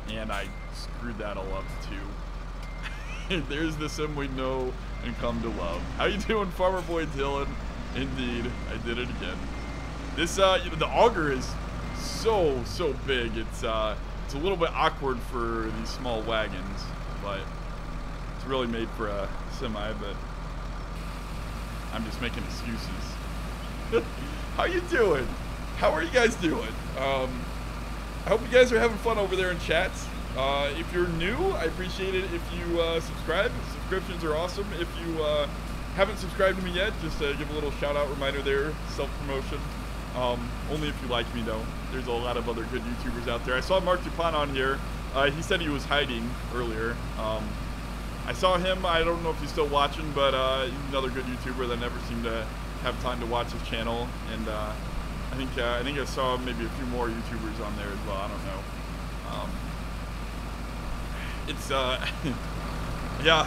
and I screwed that all up too. There's the sim we know and come to love. How you doing, Farmer Boy Dylan? Indeed, I did it again. This you know, the auger is so big. It's a little bit awkward for these small wagons, but it's really made for a semi. But I'm just making excuses. How you doing? How are you guys doing? I hope you guys are having fun over there in chat. If you're new, I appreciate it if you subscribe. Subscriptions are awesome. If you haven't subscribed to me yet, just give a little shout out reminder there, self-promotion. Only if you like me, though. There's a lot of other good YouTubers out there. I saw Mark Dupont on here. He said he was hiding earlier. I saw him. I don't know if he's still watching, but he's another good YouTuber that never seemed to have time to watch his channel. And I think I saw maybe a few more YouTubers on there as well. I don't know. It's yeah.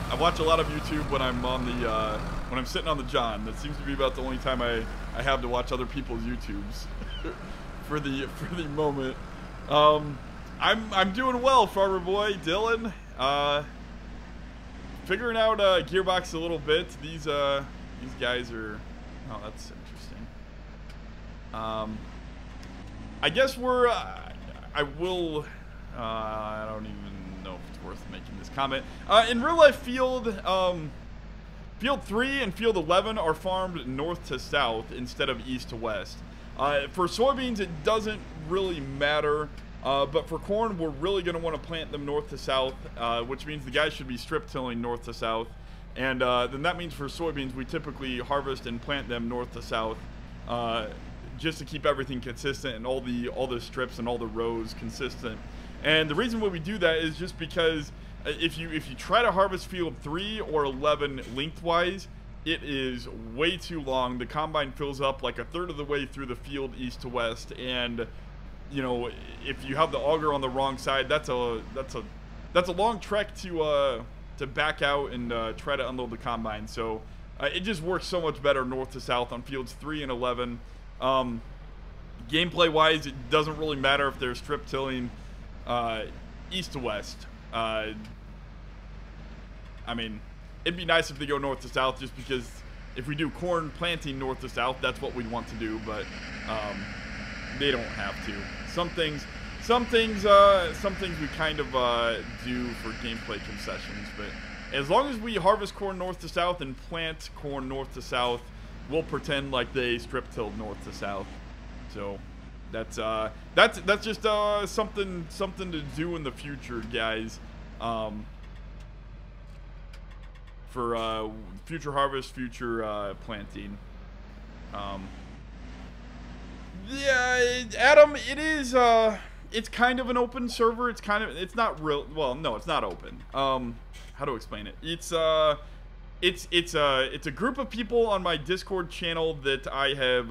I watch a lot of YouTube when I'm on the when I'm sitting on the John. That seems to be about the only time I have to watch other people's YouTubes for the moment. I'm doing well, Farmer Boy Dylan. Figuring out gearbox a little bit. These guys are. Oh, that's interesting. I guess we're. I will. I don't even know if it's worth making this comment. In real life, field 3 and field 11 are farmed north to south instead of east to west. For soybeans, it doesn't really matter But for corn, we're really going to want to plant them north to south, which means the guys should be strip tilling north to south. And then that means for soybeans, we typically harvest and plant them north to south, just to keep everything consistent and all the strips and all the rows consistent. And the reason why we do that is just because if you try to harvest field 3 or 11 lengthwise, it is way too long. The combine fills up like a third of the way through the field east to west, and you know, if you have the auger on the wrong side, that's a long trek to back out and try to unload the combine. So it just works so much better north to south on fields 3 and 11. Gameplay wise, it doesn't really matter if they're strip tilling east to west. I mean, it'd be nice if they go north to south, just because if we do corn planting north to south, that's what we'd want to do, but they don't have to. Some things we kind of do for gameplay concessions, but as long as we harvest corn north to south and plant corn north to south, we'll pretend like they strip tilled north to south. So that's just something to do in the future, guys. For future harvest, future planting. Yeah, Adam, it is it's kind of an open server. It's not real. Well, no, it's not open. How to explain it? It's a group of people on my Discord channel that I have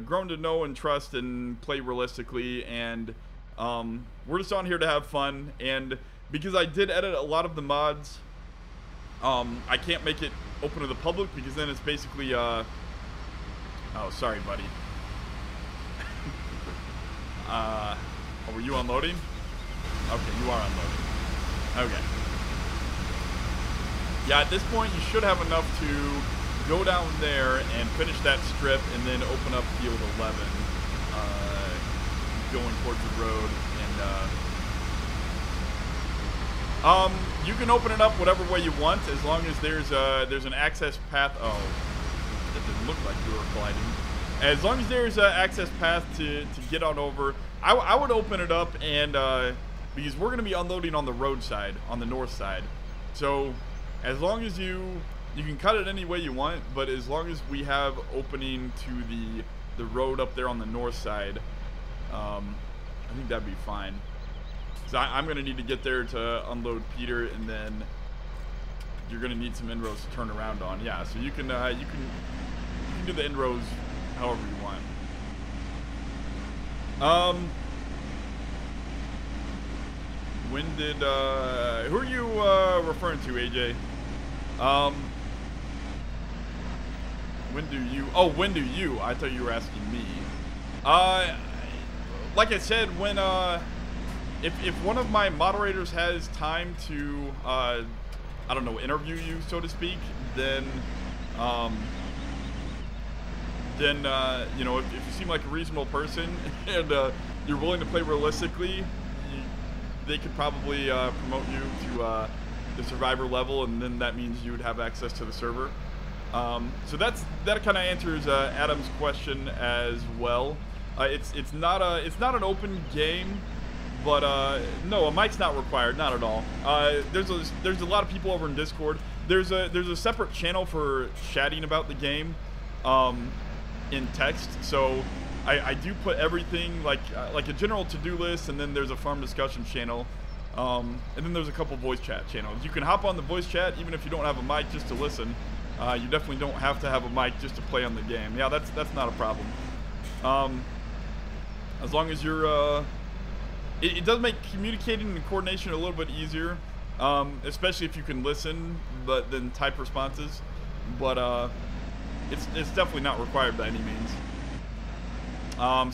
grown to know and trust and play realistically, and we're just on here to have fun. And because I did edit a lot of the mods, I can't make it open to the public, because then it's basically oh, sorry, buddy. Oh, were you unloading? Okay, you are unloading. Okay. Yeah, at this point, you should have enough to go down there and finish that strip, and then open up field 11, going towards the road. And you can open it up whatever way you want, as long as there's an access path. Oh, that didn't look like you were colliding. As long as there's an access path to get on over, I would open it up, and because we're going to be unloading on the road side, on the north side. So as long as you can cut it any way you want, but as long as we have opening to the road up there on the north side, I think that'd be fine. So I'm going to need to get there to unload Peter, and then you're going to need some inrows to turn around on. Yeah, so you can do the inrows however you want. When did who are you referring to, AJ? When do you? I thought you were asking me. Like I said, when if one of my moderators has time to I don't know, interview you, so to speak, then you know, if you seem like a reasonable person and you're willing to play realistically, they could probably promote you to the survivor level, and then that means you would have access to the server. So that kind of answers Adam's question as well. It's not an open game, but no, a mic's not required, not at all. There's a lot of people over in Discord. There's a separate channel for chatting about the game in text. So I do put everything like a general to-do list, and then there's a farm discussion channel, and then there's a couple voice chat channels. You can hop on the voice chat even if you don't have a mic, just to listen. You definitely don't have to have a mic just to play on the game. Yeah, that's not a problem. As long as you're it does make communicating and coordination a little bit easier, especially if you can listen but then type responses, but it's definitely not required by any means.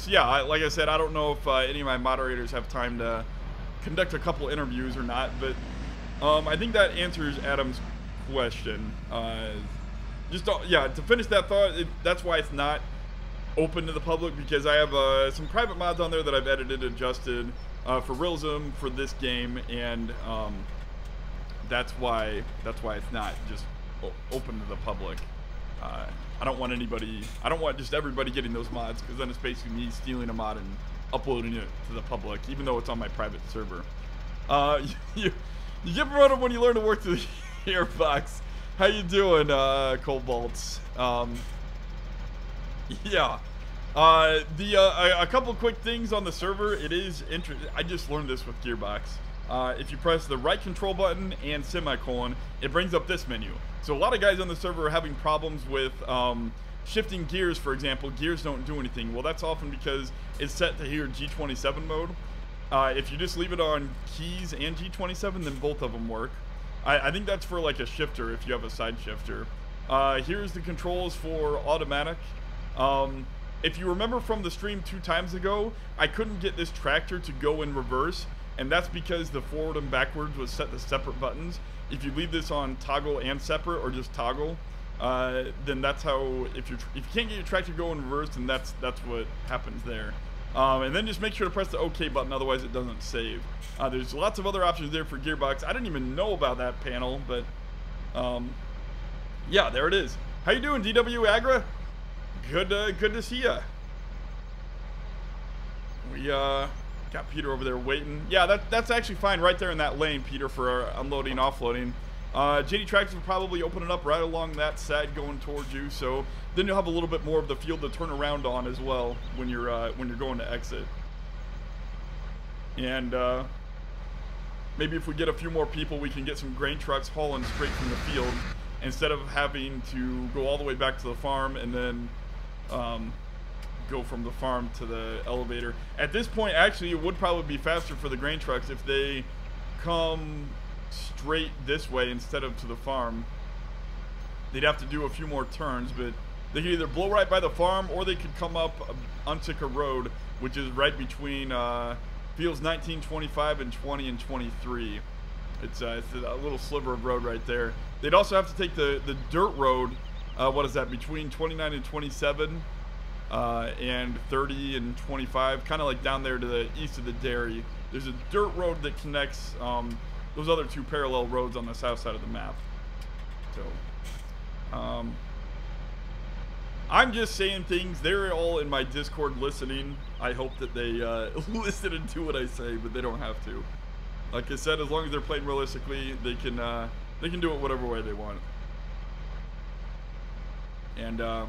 So yeah, like I said, I don't know if any of my moderators have time to conduct a couple interviews or not, but I think that answers Adam's question. Yeah, to finish that thought, that's why it's not open to the public, because I have some private mods on there that I've edited and adjusted for realism for this game, and that's why it's not just open to the public. I don't want just everybody getting those mods, because then it's basically me stealing a mod and uploading it to the public, even though it's on my private server. You get promoted when you learn to work through the gearbox. How you doing, Cobalt? Yeah. A couple quick things on the server. It is interesting. I just learned this with Gearbox. If you press the right control button and semicolon, it brings up this menu. So a lot of guys on the server are having problems with shifting gears, for example. Gears don't do anything. Well, that's often because it's set to here G27 mode. If you just leave it on keys and G27, then both of them work. I think that's for like a shifter if you have a side shifter. Here's the controls for automatic. If you remember from the stream 2 times ago, I couldn't get this tractor to go in reverse, and that's because the forward and backwards was set to separate buttons. If you leave this on toggle and separate, or just toggle, then that's how, if you can't get your tractor to go in reverse, then that's what happens there. And then just make sure to press the OK button, otherwise it doesn't save. There's lots of other options there for Gearbox. I didn't even know about that panel, but yeah, there it is. How you doing, DW Agra? Good to see ya. We got Peter over there waiting. Yeah, that's actually fine right there in that lane, Peter, for unloading, offloading. JD Tractors will probably open it up right along that side going towards you, so then you'll have a little bit more of the field to turn around on as well when you're going to exit. And maybe if we get a few more people, we can get some grain trucks hauling straight from the field instead of having to go all the way back to the farm and then go from the farm to the elevator. At this point, actually, it would probably be faster for the grain trucks if they come straight this way instead of to the farm. They'd have to do a few more turns, but they could either blow right by the farm or they could come up Unsicker Road, which is right between fields 19, 25, and 20 and 23. It's a little sliver of road right there. They'd also have to take the dirt road, what is that, between 29 and 27, and 30 and 25, kind of like down there to the east of the dairy. There's a dirt road that connects those other 2 parallel roads on the south side of the map. So, I'm just saying things. They're all in my Discord listening. I hope that they listen and do what I say, but they don't have to. Like I said, as long as they're playing realistically, they can do it whatever way they want. And I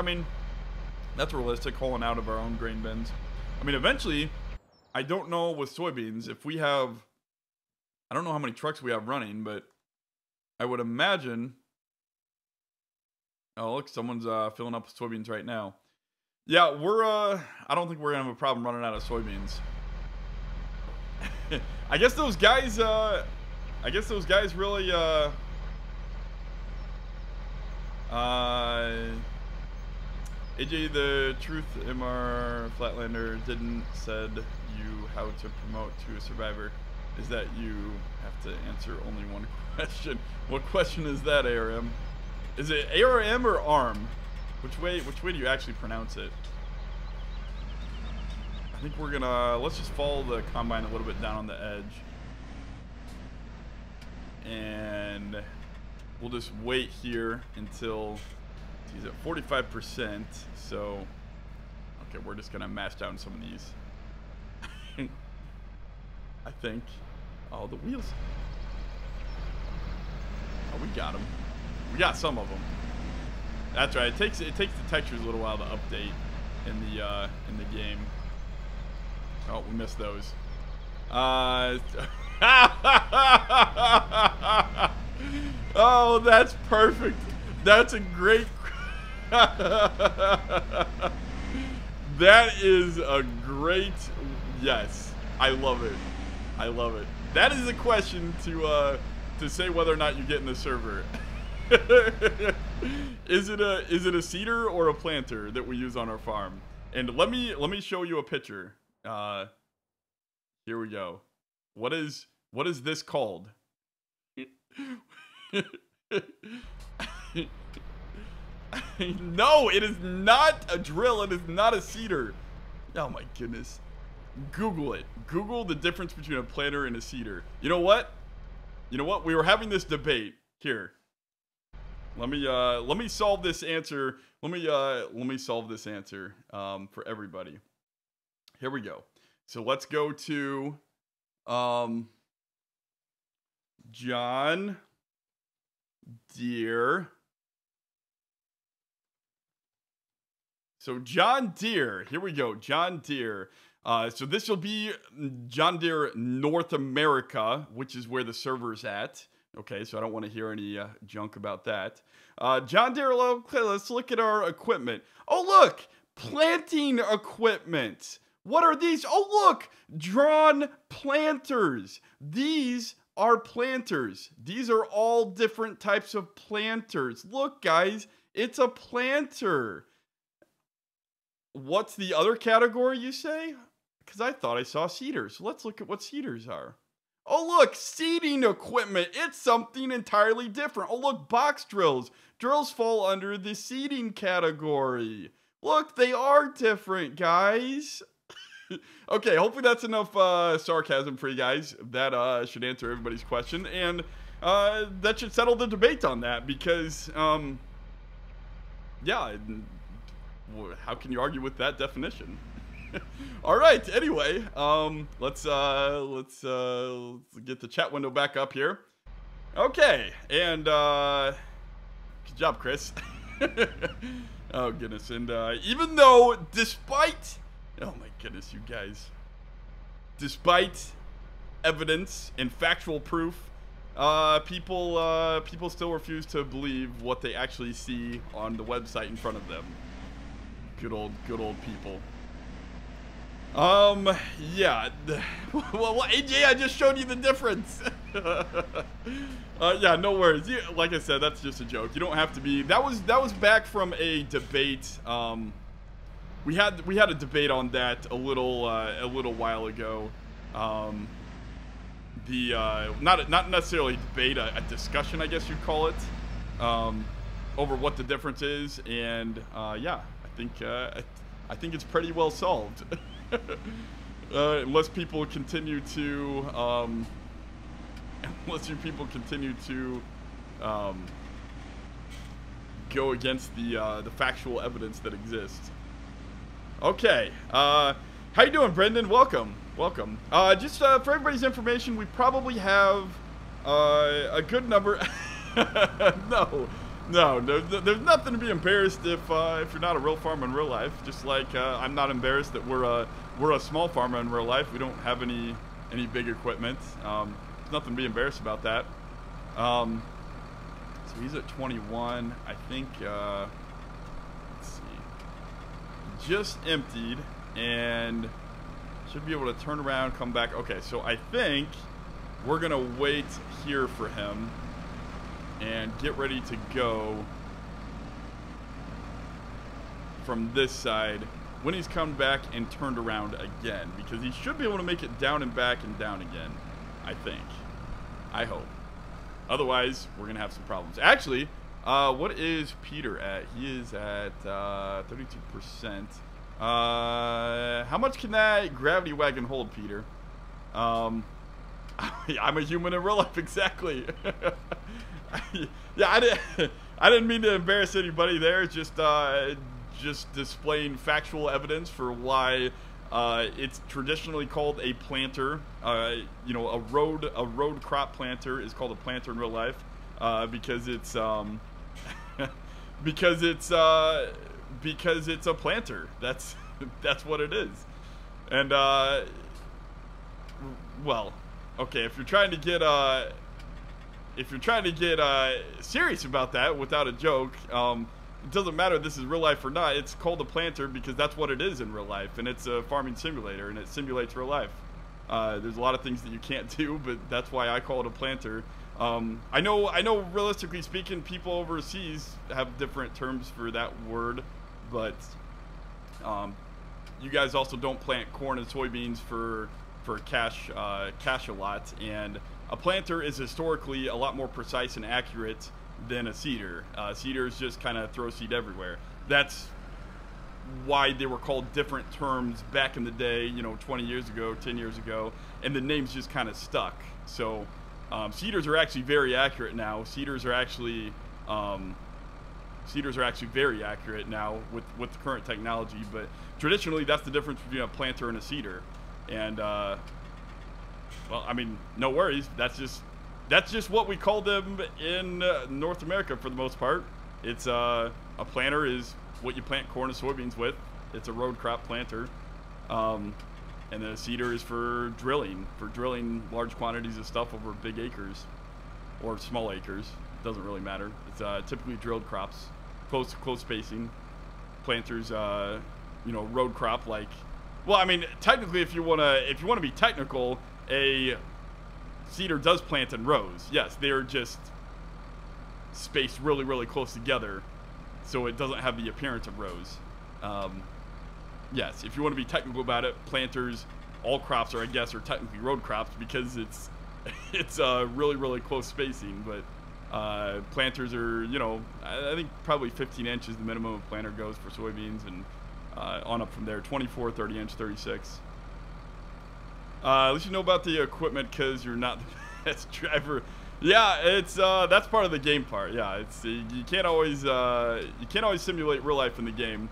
mean, that's realistic, hauling out of our own grain bins. I mean, eventually, I don't know with soybeans if we have, I don't know how many trucks we have running, but I would imagine. Oh, look, someone's filling up with soybeans right now. Yeah, we're I don't think we're gonna have a problem running out of soybeans. I guess those guys really AJ, the truth MR Flatlander didn't said you how to promote to a survivor is that you have to answer only one question. What question is that, ARM? Is it ARM or ARM? Which way do you actually pronounce it? I think we're gonna, let's just follow the combine a little bit down on the edge. And we'll just wait here until he's at 45%. So, okay, we're just gonna mash down some of these. I think. Oh, the wheels. Oh, we got them. We got some of them. That's right. It takes the textures a little while to update in the game. Oh, we missed those. Oh, that's perfect. That's a great. That is a great. Yes, I love it. I love it. That is a question to say whether or not you get in the server. Is it a seeder or a planter that we use on our farm? And let me show you a picture. Here we go. What is this called? No, it is not a drill. It is not a seeder. Oh my goodness. Google it. Google the difference between a planter and a seeder. You know what? You know what? We were having this debate here. Let me solve this answer. Let me solve this answer for everybody. here we go. So let's go to John Deere. So John Deere, here we go. John Deere. So this will be John Deere North America, which is where the server's at. Okay, so I don't want to hear any junk about that. John Deere, okay, let's look at our equipment. Oh, look, planting equipment. What are these? Oh, look, drawn planters. These are planters. These are all different types of planters. Look, guys, it's a planter. What's the other category, you say? Because I thought I saw seeders. So let's look at what seeders are. Oh, look, seeding equipment. It's something entirely different. Oh, look, box drills. Drills fall under the seeding category. Look, they are different, guys. Okay, hopefully that's enough sarcasm for you guys. That should answer everybody's question. And that should settle the debate on that because, yeah, how can you argue with that definition? All right. Anyway, let's get the chat window back up here. Okay, and good job, Chris. Oh goodness, and even though, despite, oh my goodness, you guys, despite evidence and factual proof, people still refuse to believe what they actually see on the website in front of them. Good old people. Yeah. Well, AJ, I just showed you the difference. Yeah, no worries. Like I said, that's just a joke. You don't have to be. That was back from a debate. We had a debate on that a little while ago. Not necessarily a debate, a discussion, I guess you'd call it, over what the difference is, and yeah, I think it's pretty well solved. Unless people continue to go against the factual evidence that exists. Okay, how you doing, Brendan? Welcome. Just for everybody's information, we probably have a good number. No, there's nothing to be embarrassed if you're not a real farmer in real life. Just like I'm not embarrassed that we're a small farmer in real life. We don't have any big equipment. There's nothing to be embarrassed about that. So he's at 21. I think. Let's see. Just emptied and should be able to turn around, come back. Okay, so I think we're gonna wait here for him and get ready to go from this side when he's come back and turned around again, because he should be able to make it down and back and down again, I think. I hope. Otherwise, we're going to have some problems. Actually, what is Peter at? He is at 32%. How much can that gravity wagon hold, Peter? I'm a human in real life, exactly. Yeah, I didn't mean to embarrass anybody there. Just displaying factual evidence for why it's traditionally called a planter. You know, a road crop planter is called a planter in real life because it's because it's a planter. That's what it is. And well, okay, if you're trying to get serious about that without a joke, it doesn't matter if this is real life or not. It's called a planter because that's what it is in real life, and it's a farming simulator, and it simulates real life. There's a lot of things that you can't do, but that's why I call it a planter. I know. Realistically speaking, people overseas have different terms for that word, but you guys also don't plant corn and soybeans for cash a lot, and a planter is historically a lot more precise and accurate than a seeder. Seeders just kind of throw seed everywhere. That's why they were called different terms back in the day, you know, 20 years ago, 10 years ago, and the names just kind of stuck. So seeders are actually very accurate now. Seeders are actually Cedars are actually very accurate now with the current technology, but traditionally that's the difference between a planter and a cedar. And well, I mean, no worries. That's just what we call them in North America for the most part. It's a planter is what you plant corn and soybeans with. It's a road crop planter. And the cedar is for drilling large quantities of stuff over big acres or small acres. It doesn't really matter. It's typically drilled crops, close spacing. Planters, you know, road crop like. Well, I mean, technically, if you wanna be technical, a cedar does plant in rows. Yes, they're just spaced really close together, so it doesn't have the appearance of rows. Yes, if you want to be technical about it, planters, all crops are technically road crops because it's really close spacing. But planters are, you know, I think probably 15 inches the minimum a planter goes for soybeans, and on up from there, 24, 30 inch, 36. At least you know about the equipment because you're not the best driver. Yeah, it's that's part of the game part. Yeah, it's you can't always simulate real life in the game.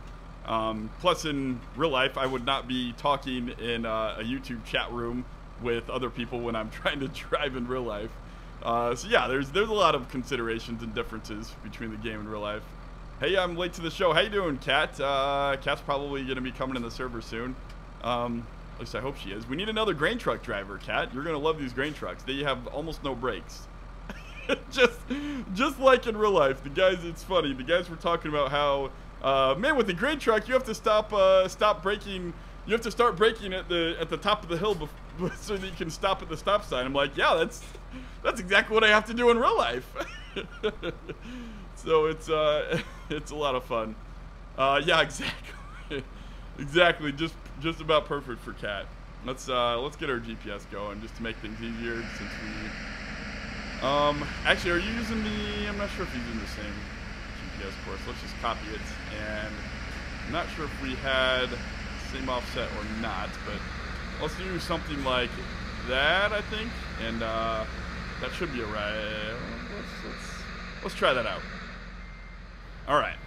Plus, in real life, I would not be talking in a YouTube chat room with other people when I'm trying to drive in real life. So yeah, there's a lot of considerations and differences between the game and real life. Hey, I'm late to the show. How you doing, Kat? Kat's probably gonna be coming in the server soon. At least I hope she is. We need another grain truck driver, Kat. You're gonna love these grain trucks. They have almost no brakes. just like in real life, the guys. It's funny. The guys were talking about how. Man, with the grain truck, you have to stop braking. You have to start braking at the top of the hill so that you can stop at the stop sign. I'm like, yeah, that's exactly what I have to do in real life. So it's a lot of fun. Yeah, exactly. Just about perfect for Kat. Let's get our GPS going just to make things easier since we. Actually, are you using the? I'm not sure if you're using the same. Yes, of course. Let's just copy it, and I'm not sure if we had the same offset or not, but let's do something like that, I think, and that should be alright. Let's try that out. All right,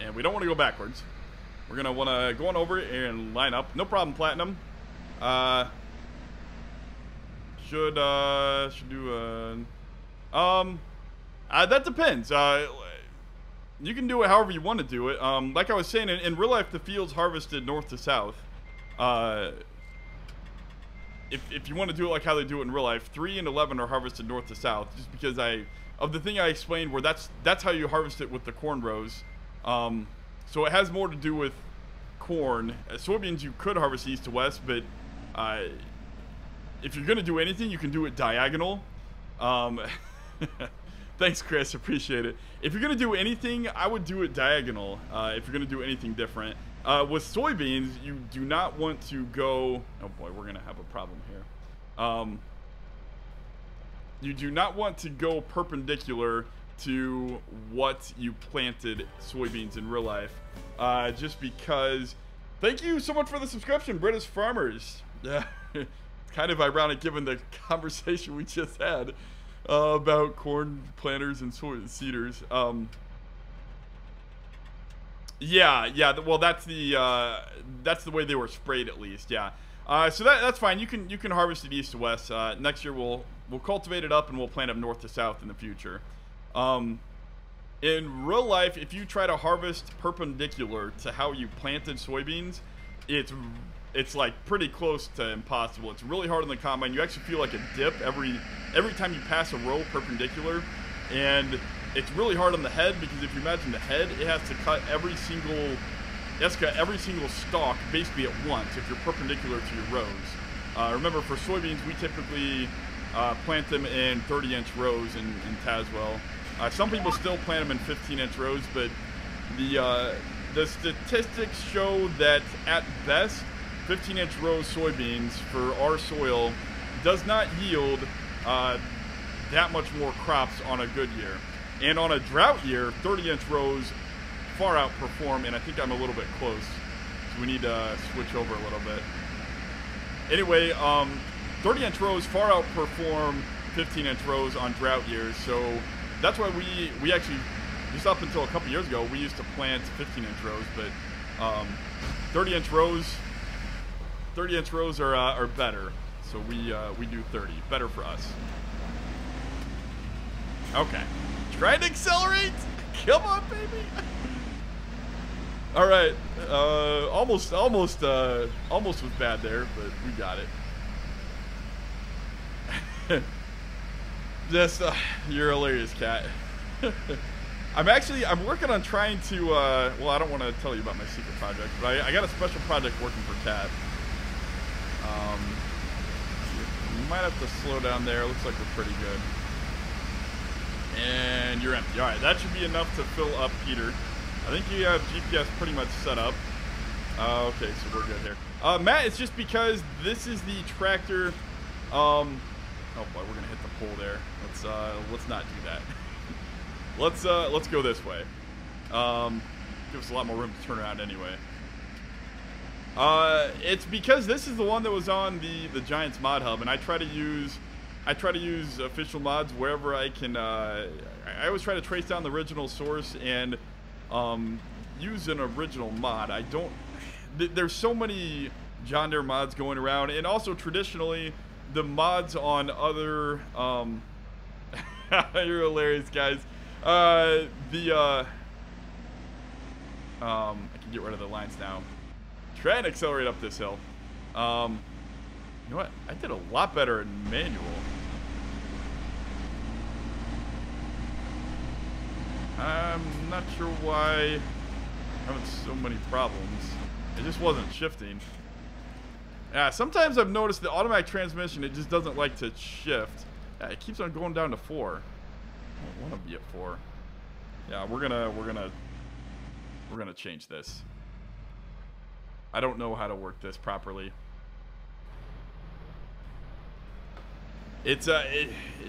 and we don't want to go backwards. We're gonna want to go on over and line up. No problem, Platinum. Should do that depends. You can do it however you want to do it. Like I was saying, in real life, the field's harvested north to south. If you want to do it like how they do it in real life, 3 and 11 are harvested north to south. Just because of the thing I explained, where that's how you harvest it with the corn rows. So it has more to do with corn. Soybeans you could harvest east to west, but if you're gonna do anything, you can do it diagonal. Thanks, Chris. Appreciate it. If you're going to do anything, I would do it diagonal. If you're going to do anything different. With soybeans, you do not want to go... Oh, boy, we're going to have a problem here. You do not want to go perpendicular to what you planted soybeans in real life. Just because... Thank you so much for the subscription, British Farmers. Yeah, it's kind of ironic given the conversation we just had. About corn planters and cedars. Yeah. Well, that's the way they were sprayed, at least. Yeah. So that's fine. You can harvest it east to west. Next year we'll cultivate it up and we'll plant them north to south in the future. In real life, if you try to harvest perpendicular to how you planted soybeans, it's like pretty close to impossible. It's really hard on the combine. You actually feel like a dip every time you pass a row perpendicular, and it's really hard on the head because if you imagine the head, it has to cut every single stalk basically at once if you're perpendicular to your rows. Remember, for soybeans, we typically plant them in 30-inch rows in Tazewell. Some people still plant them in 15-inch rows, but the statistics show that at best 15-inch row soybeans for our soil does not yield that much more crops on a good year. And on a drought year, 30-inch rows far outperform, and I think I'm a little bit close, so we need to switch over a little bit. Anyway, 30-inch rows far outperform 15-inch rows on drought years, so that's why we actually just up until a couple years ago, we used to plant 15-inch rows, but 30-inch rows, 30-inch rows are better. So we do 30, better for us. Okay, try to accelerate. Come on, baby. All right, almost was bad there, but we got it. Just, you're hilarious, Cat. I'm working on trying to, well, I don't want to tell you about my secret project, but I got a special project working for Cat. You might have to slow down there. Looks like we're pretty good. And you're empty. All right, that should be enough to fill up Peter. I think you have GPS pretty much set up. Okay, so we're good here. Matt, it's just because this is the tractor. Oh boy, we're gonna hit the pole there. Let's not do that. Let's go this way. Give us a lot more room to turn around anyway. It's because this is the one that was on the Giants mod hub, and I try to use official mods wherever I can. I always try to trace down the original source and use an original mod. There's so many John Deere mods going around, and also traditionally the mods on other you're hilarious, guys. I can get rid of the lines now. Try and accelerate up this hill. You know what? I did a lot better in manual. I'm not sure why I'm having so many problems. It just wasn't shifting. Yeah, sometimes I've noticed the automatic transmission, it just doesn't like to shift. Yeah, it keeps on going down to 4. I don't want to be at 4. Yeah, we're gonna change this. I don't know how to work this properly. It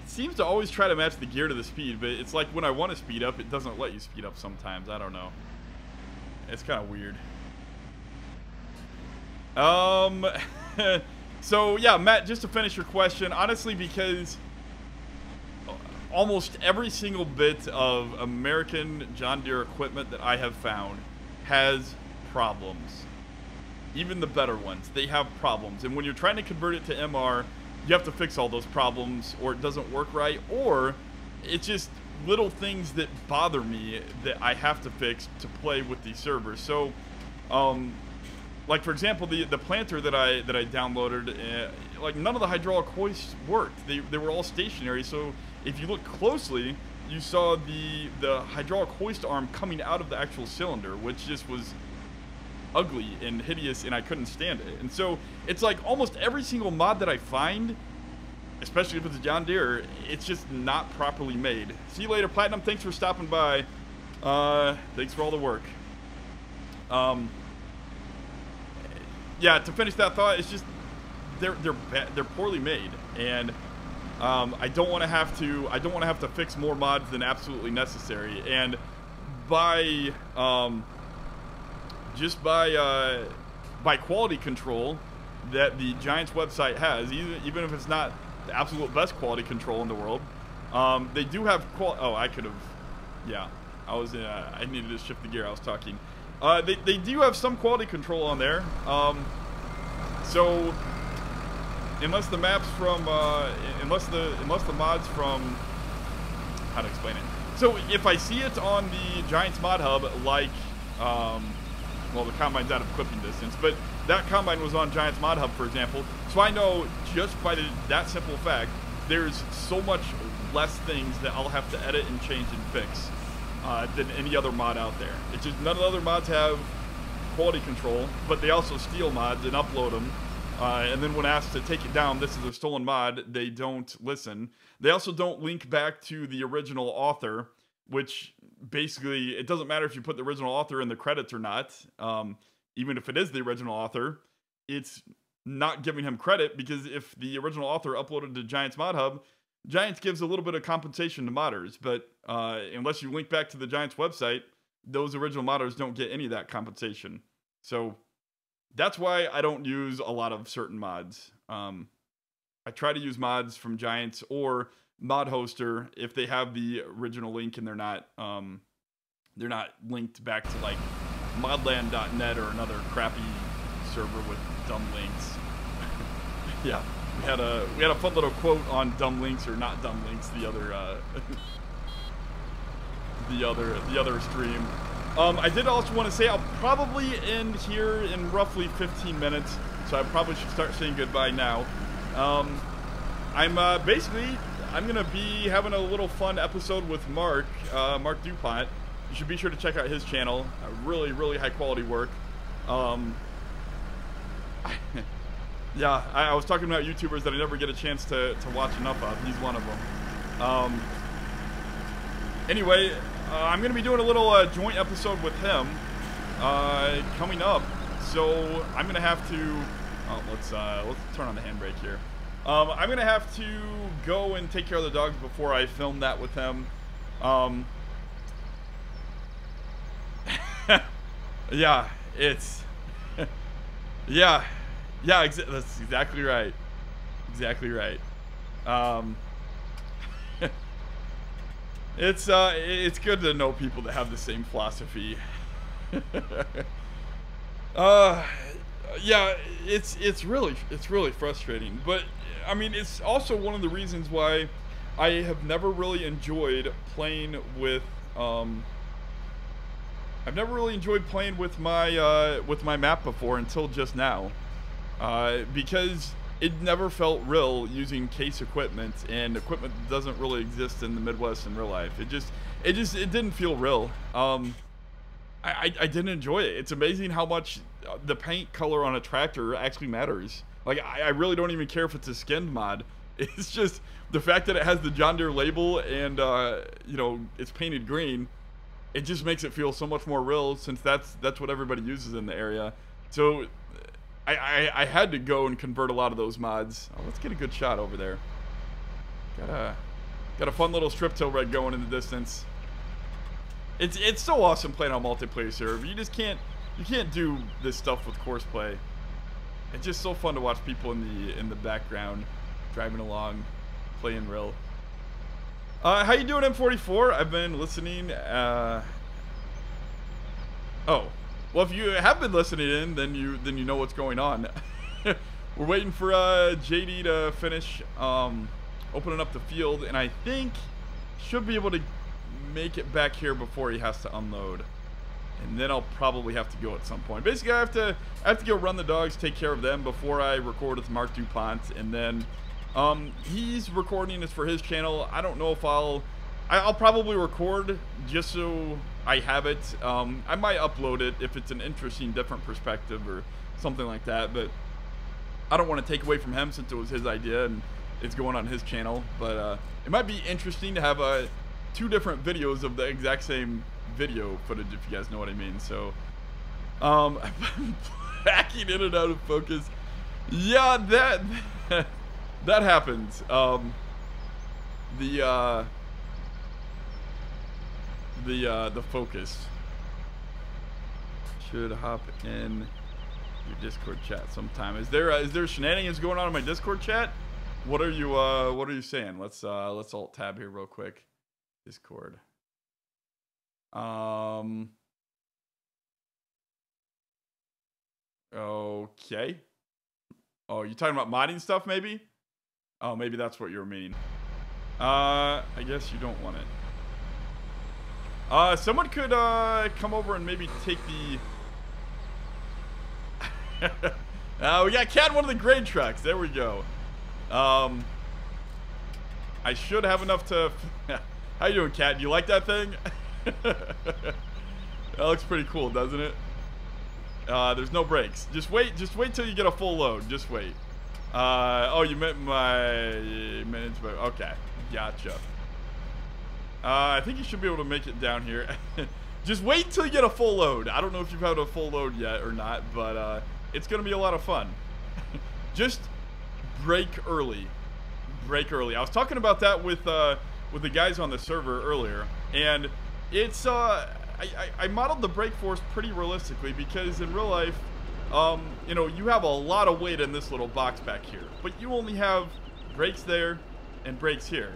seems to always try to match the gear to the speed, but it's like when I want to speed up, it doesn't let you speed up sometimes. I don't know. It's kind of weird. So yeah, Matt, just to finish your question, honestly, because almost every single bit of American John Deere equipment that I have found has problems. Even the better ones, they have problems. And when you're trying to convert it to MR, you have to fix all those problems, or it doesn't work right, or it's just little things that bother me that I have to fix to play with these servers. So, like for example, the planter that I downloaded, like none of the hydraulic hoists worked. They were all stationary. So if you look closely, you saw the hydraulic hoist arm coming out of the actual cylinder, which just was ugly and hideous, and I couldn't stand it. And so it's like almost every single mod that I find, especially if it's a John Deere, it's just not properly made. See you later, Platinum. Thanks for stopping by. Thanks for all the work. Yeah, to finish that thought, it's just they're poorly made, and I don't want to have to fix more mods than absolutely necessary. And by just by quality control that the Giants website has, even if it's not the absolute best quality control in the world, they do have oh, I could have, yeah, I needed to shift the gear. I was talking. They do have some quality control on there. So unless the maps from unless the mods from, how to explain it. So if I see it on the Giants mod hub, like well, the combine's out of equipping distance, but that combine was on Giants mod hub, for example. So I know just by that simple fact, there's so much less things that I'll have to edit and change and fix than any other mod out there. It's just none of the other mods have quality control, but they also steal mods and upload them. And then when asked to take it down, this is a stolen mod, they don't listen. They also don't link back to the original author, which basically, it doesn't matter if you put the original author in the credits or not. Even if it is the original author, it's not giving him credit, because if the original author uploaded to Giants Mod Hub, Giants gives a little bit of compensation to modders, but unless you link back to the Giants website, those original modders don't get any of that compensation. So that's why I don't use a lot of certain mods. I try to use mods from Giants or Mod Hoster if they have the original link and they're not they're not linked back to like modland.net or another crappy server with dumb links. Yeah, we had a fun little quote on dumb links or not dumb links the other the other stream. I did also want to say I'll probably end here in roughly 15 minutes, so I probably should start saying goodbye now. I'm gonna be having a little fun episode with Mark DuPont. You should be sure to check out his channel. Really high quality work. Yeah, I was talking about YouTubers that I never get a chance to watch enough of. He's one of them. Anyway, I'm going to be doing a little joint episode with him coming up. So I'm going to have to... Oh, let's turn on the handbrake here. I'm going to have to go and take care of the dogs before I film that with him. Yeah, it's... yeah, that's exactly right. Exactly right. It's good to know people that have the same philosophy. Yeah, it's really frustrating. But I mean, it's also one of the reasons why I have never really enjoyed playing with I've never really enjoyed playing with my map before until just now, because it never felt real using case equipment, and equipment that doesn't really exist in the Midwest in real life. It didn't feel real. I didn't enjoy it. It's amazing how much the paint color on a tractor actually matters. Like, I really don't even care if it's a skinned mod. It's just the fact that it has the John Deere label and you know, it's painted green. It just makes it feel so much more real, since that's what everybody uses in the area. So I had to go and convert a lot of those mods. Oh, let's get a good shot over there. Got a fun little strip till red going in the distance. It's so awesome playing on multiplayer server. You can't do this stuff with course play. It's just so fun to watch people in the background driving along, playing real. How you doing, M44? I've been listening. Oh, well, if you have been listening in, then you know what's going on. We're waiting for JD to finish opening up the field, and I think should be able to make it back here before he has to unload. And then I'll probably have to go at some point. Basically, I have to go run the dogs, take care of them before I record with Mark DuPont, and then he's recording this for his channel. I don't know if I'll probably record just so I have it. I might upload it if it's an interesting, different perspective or something like that, but I don't want to take away from him since it was his idea and it's going on his channel. But it might be interesting to have two different videos of the exact same video footage, if you guys know what I mean. So I'm backing in and out of focus. Yeah, that happens. The focus should hop in your Discord chat sometime. Is there shenanigans going on in my Discord chat? What are you saying? Let's alt tab here real quick. Discord. Okay. Oh, you talking about modding stuff, maybe? Oh, maybe that's what you were meaning. I guess you don't want it. Someone could come over and maybe take the... we got Cat, one of the grade trucks. There we go. I should have enough to... How you doing, Cat? Do you like that thing? That looks pretty cool, doesn't it? There's no brakes. Just wait till you get a full load. Just wait. Oh, you meant my management. Okay, gotcha. I think you should be able to make it down here. Just wait till you get a full load. I don't know if you've had a full load yet or not, but it's gonna be a lot of fun. Just brake early. Brake early. I was talking about that with the guys on the server earlier, and it's I modeled the brake force pretty realistically, because in real life, you know, you have a lot of weight in this little box back here, but you only have brakes there and brakes here.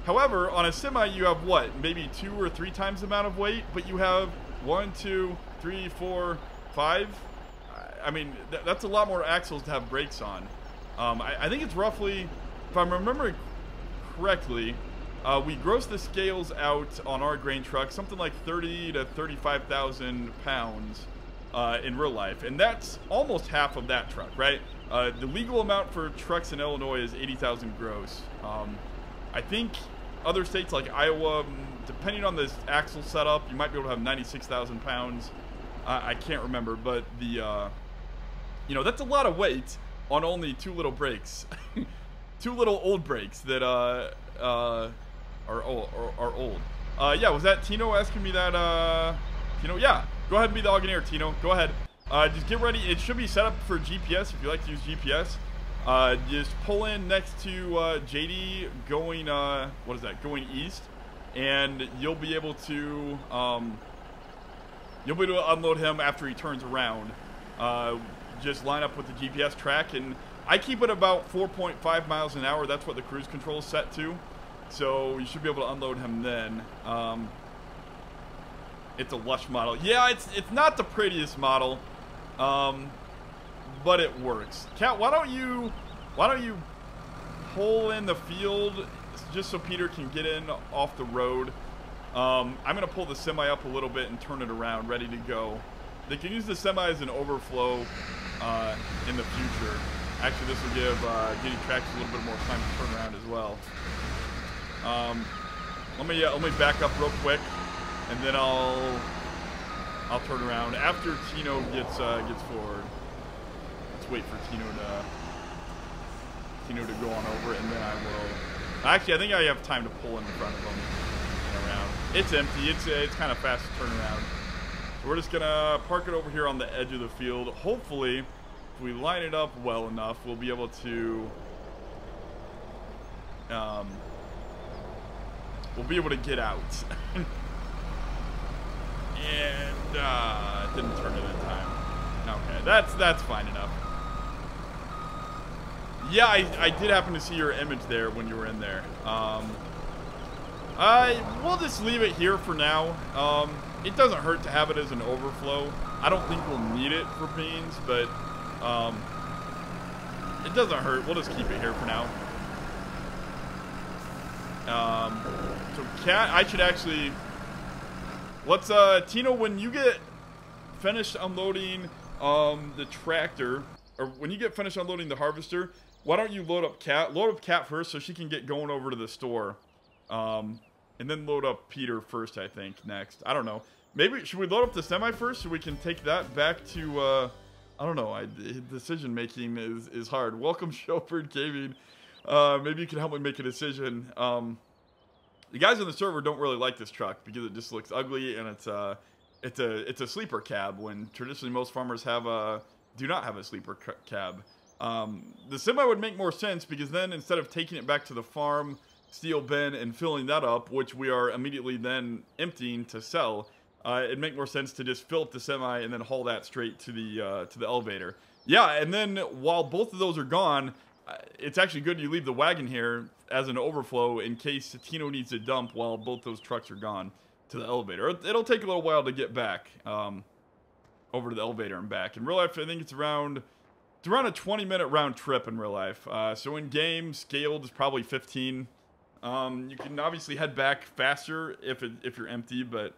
However, on a semi, you have what? Maybe 2 or 3 times the amount of weight, but you have 1, 2, 3, 4, 5. I mean, that's a lot more axles to have brakes on. I think it's roughly, if I'm remembering correctly, we gross the scales out on our grain truck, something like 30 to 35,000 pounds in real life. And that's almost half of that truck, right? The legal amount for trucks in Illinois is 80,000 gross. I think other states like Iowa, depending on the axle setup, you might be able to have 96,000 pounds. I can't remember, but the, you know, that's a lot of weight on only 2 little brakes. 2 little old brakes that are old. Yeah, was that Tino asking me that? Tino, yeah. Go ahead and be the Auctioneer, Tino. Go ahead. Just get ready. It should be set up for GPS if you like to use GPS. Just pull in next to JD going, what is that? Going east, and you'll be able to unload him after he turns around. Just line up with the GPS track, and I keep it about 4.5 miles an hour. That's what the cruise control is set to. So you should be able to unload him then. It's a lush model. Yeah, it's not the prettiest model, but it works. Cat, why don't you pull in the field just so Peter can get in off the road? I'm gonna pull the semi up a little bit and turn it around, ready to go. They can use the semi as an overflow in the future. Actually, this will give getting tracks a little bit more time to turn around as well. Let me back up real quick, and then I'll turn around after Tino gets forward. Let's wait for Tino to go on over, and then I will. Actually, I think I have time to pull in front of him and around. It's empty. It's kind of fast to turn around. So we're just gonna park it over here on the edge of the field. Hopefully, if we line it up well enough, we'll be able to get out. And it didn't turn it in time. Okay, that's fine enough. Yeah, I did happen to see your image there when you were in there. We'll just leave it here for now. It doesn't hurt to have it as an overflow. I don't think we'll need it for beans, but it doesn't hurt. We'll just keep it here for now. So Cat, I should actually, let's Tino, when you get finished unloading the tractor, or when you get finished unloading the harvester, why don't you load up Cat first so she can get going over to the store, and then load up Peter first, I think, next. I don't know, maybe should we load up the semi first so we can take that back to I don't know, decision making is hard. Welcome Chauffeured Gaming. Maybe you can help me make a decision. The guys on the server don't really like this truck because it just looks ugly, and it's a sleeper cab when traditionally most farmers do not have a sleeper cab. The semi would make more sense because then instead of taking it back to the farm, steel bin, and filling that up, which we are immediately then emptying to sell, it'd make more sense to just fill up the semi and then haul that straight to the elevator. Yeah, and then while both of those are gone, it's actually good you leave the wagon here as an overflow in case Tino needs to dump while both those trucks are gone to the elevator. It'll take a little while to get back over to the elevator and back. In real life, I think it's around a 20-minute round trip in real life. So in game, scaled is probably 15. You can obviously head back faster if you're empty, but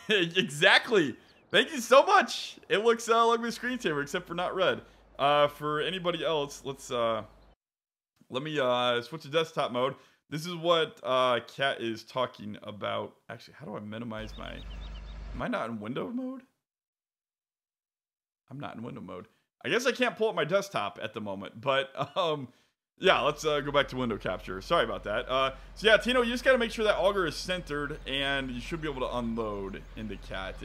exactly. Thank you so much. It looks like my screensaver, except for not red. For anybody else, let me switch to desktop mode. This is what Kat is talking about. Actually, how do I minimize my... Am I not in window mode? I'm not in window mode. I guess I can't pull up my desktop at the moment, but yeah, let's go back to window capture. Sorry about that. So yeah, Tino, you just got to make sure that auger is centered, and you should be able to unload into Cat.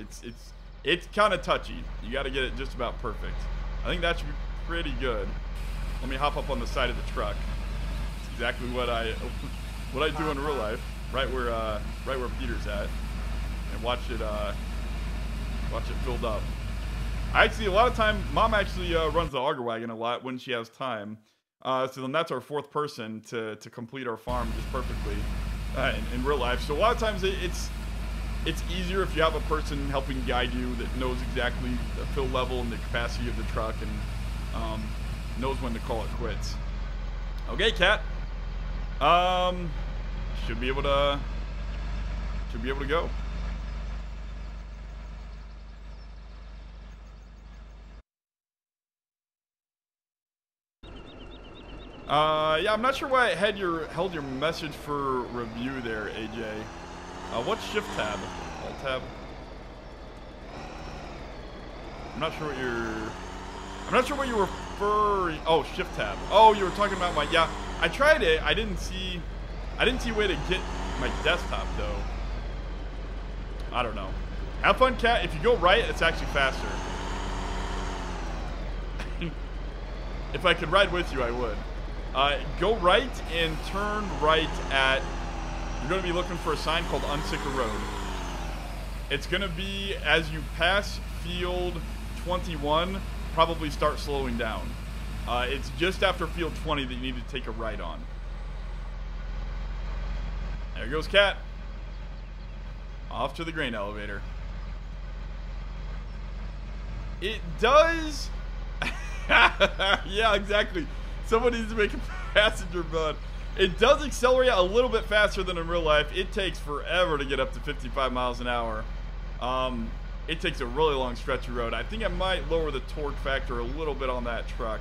It's kind of touchy. You got to get it just about perfect. I think that should be pretty good. Let me hop up on the side of the truck. It's exactly what I do in real life, right where Peter's at, and watch it filled up. A lot of time, Mom actually runs the auger wagon a lot when she has time. So then that's our fourth person to complete our farm just perfectly. in real life. So a lot of times it's easier if you have a person helping guide you that knows exactly the fill level and the capacity of the truck and knows when to call it quits. Okay, Cat. Should be able to go. Yeah, I'm not sure why it held your message for review there, AJ. What's shift tab? Alt tab? I'm not sure what you're referring. Oh, shift tab. Oh, you were talking about my, yeah. I tried it. I didn't see a way to get my desktop though. I don't know. Have fun, Cat. If you go right, it's actually faster. If I could ride with you, I would. Go right and turn right at, you're going to be looking for a sign called Unsicker Road. It's going to be as you pass field 21, probably start slowing down. It's just after field 20 that you need to take a right on. There goes Cat. Off to the grain elevator. It does... yeah, exactly. Someone needs to make a passenger bud. It does accelerate a little bit faster than in real life. It takes forever to get up to 55 miles an hour. It takes a really long stretch of road. I think I might lower the torque factor a little bit on that truck.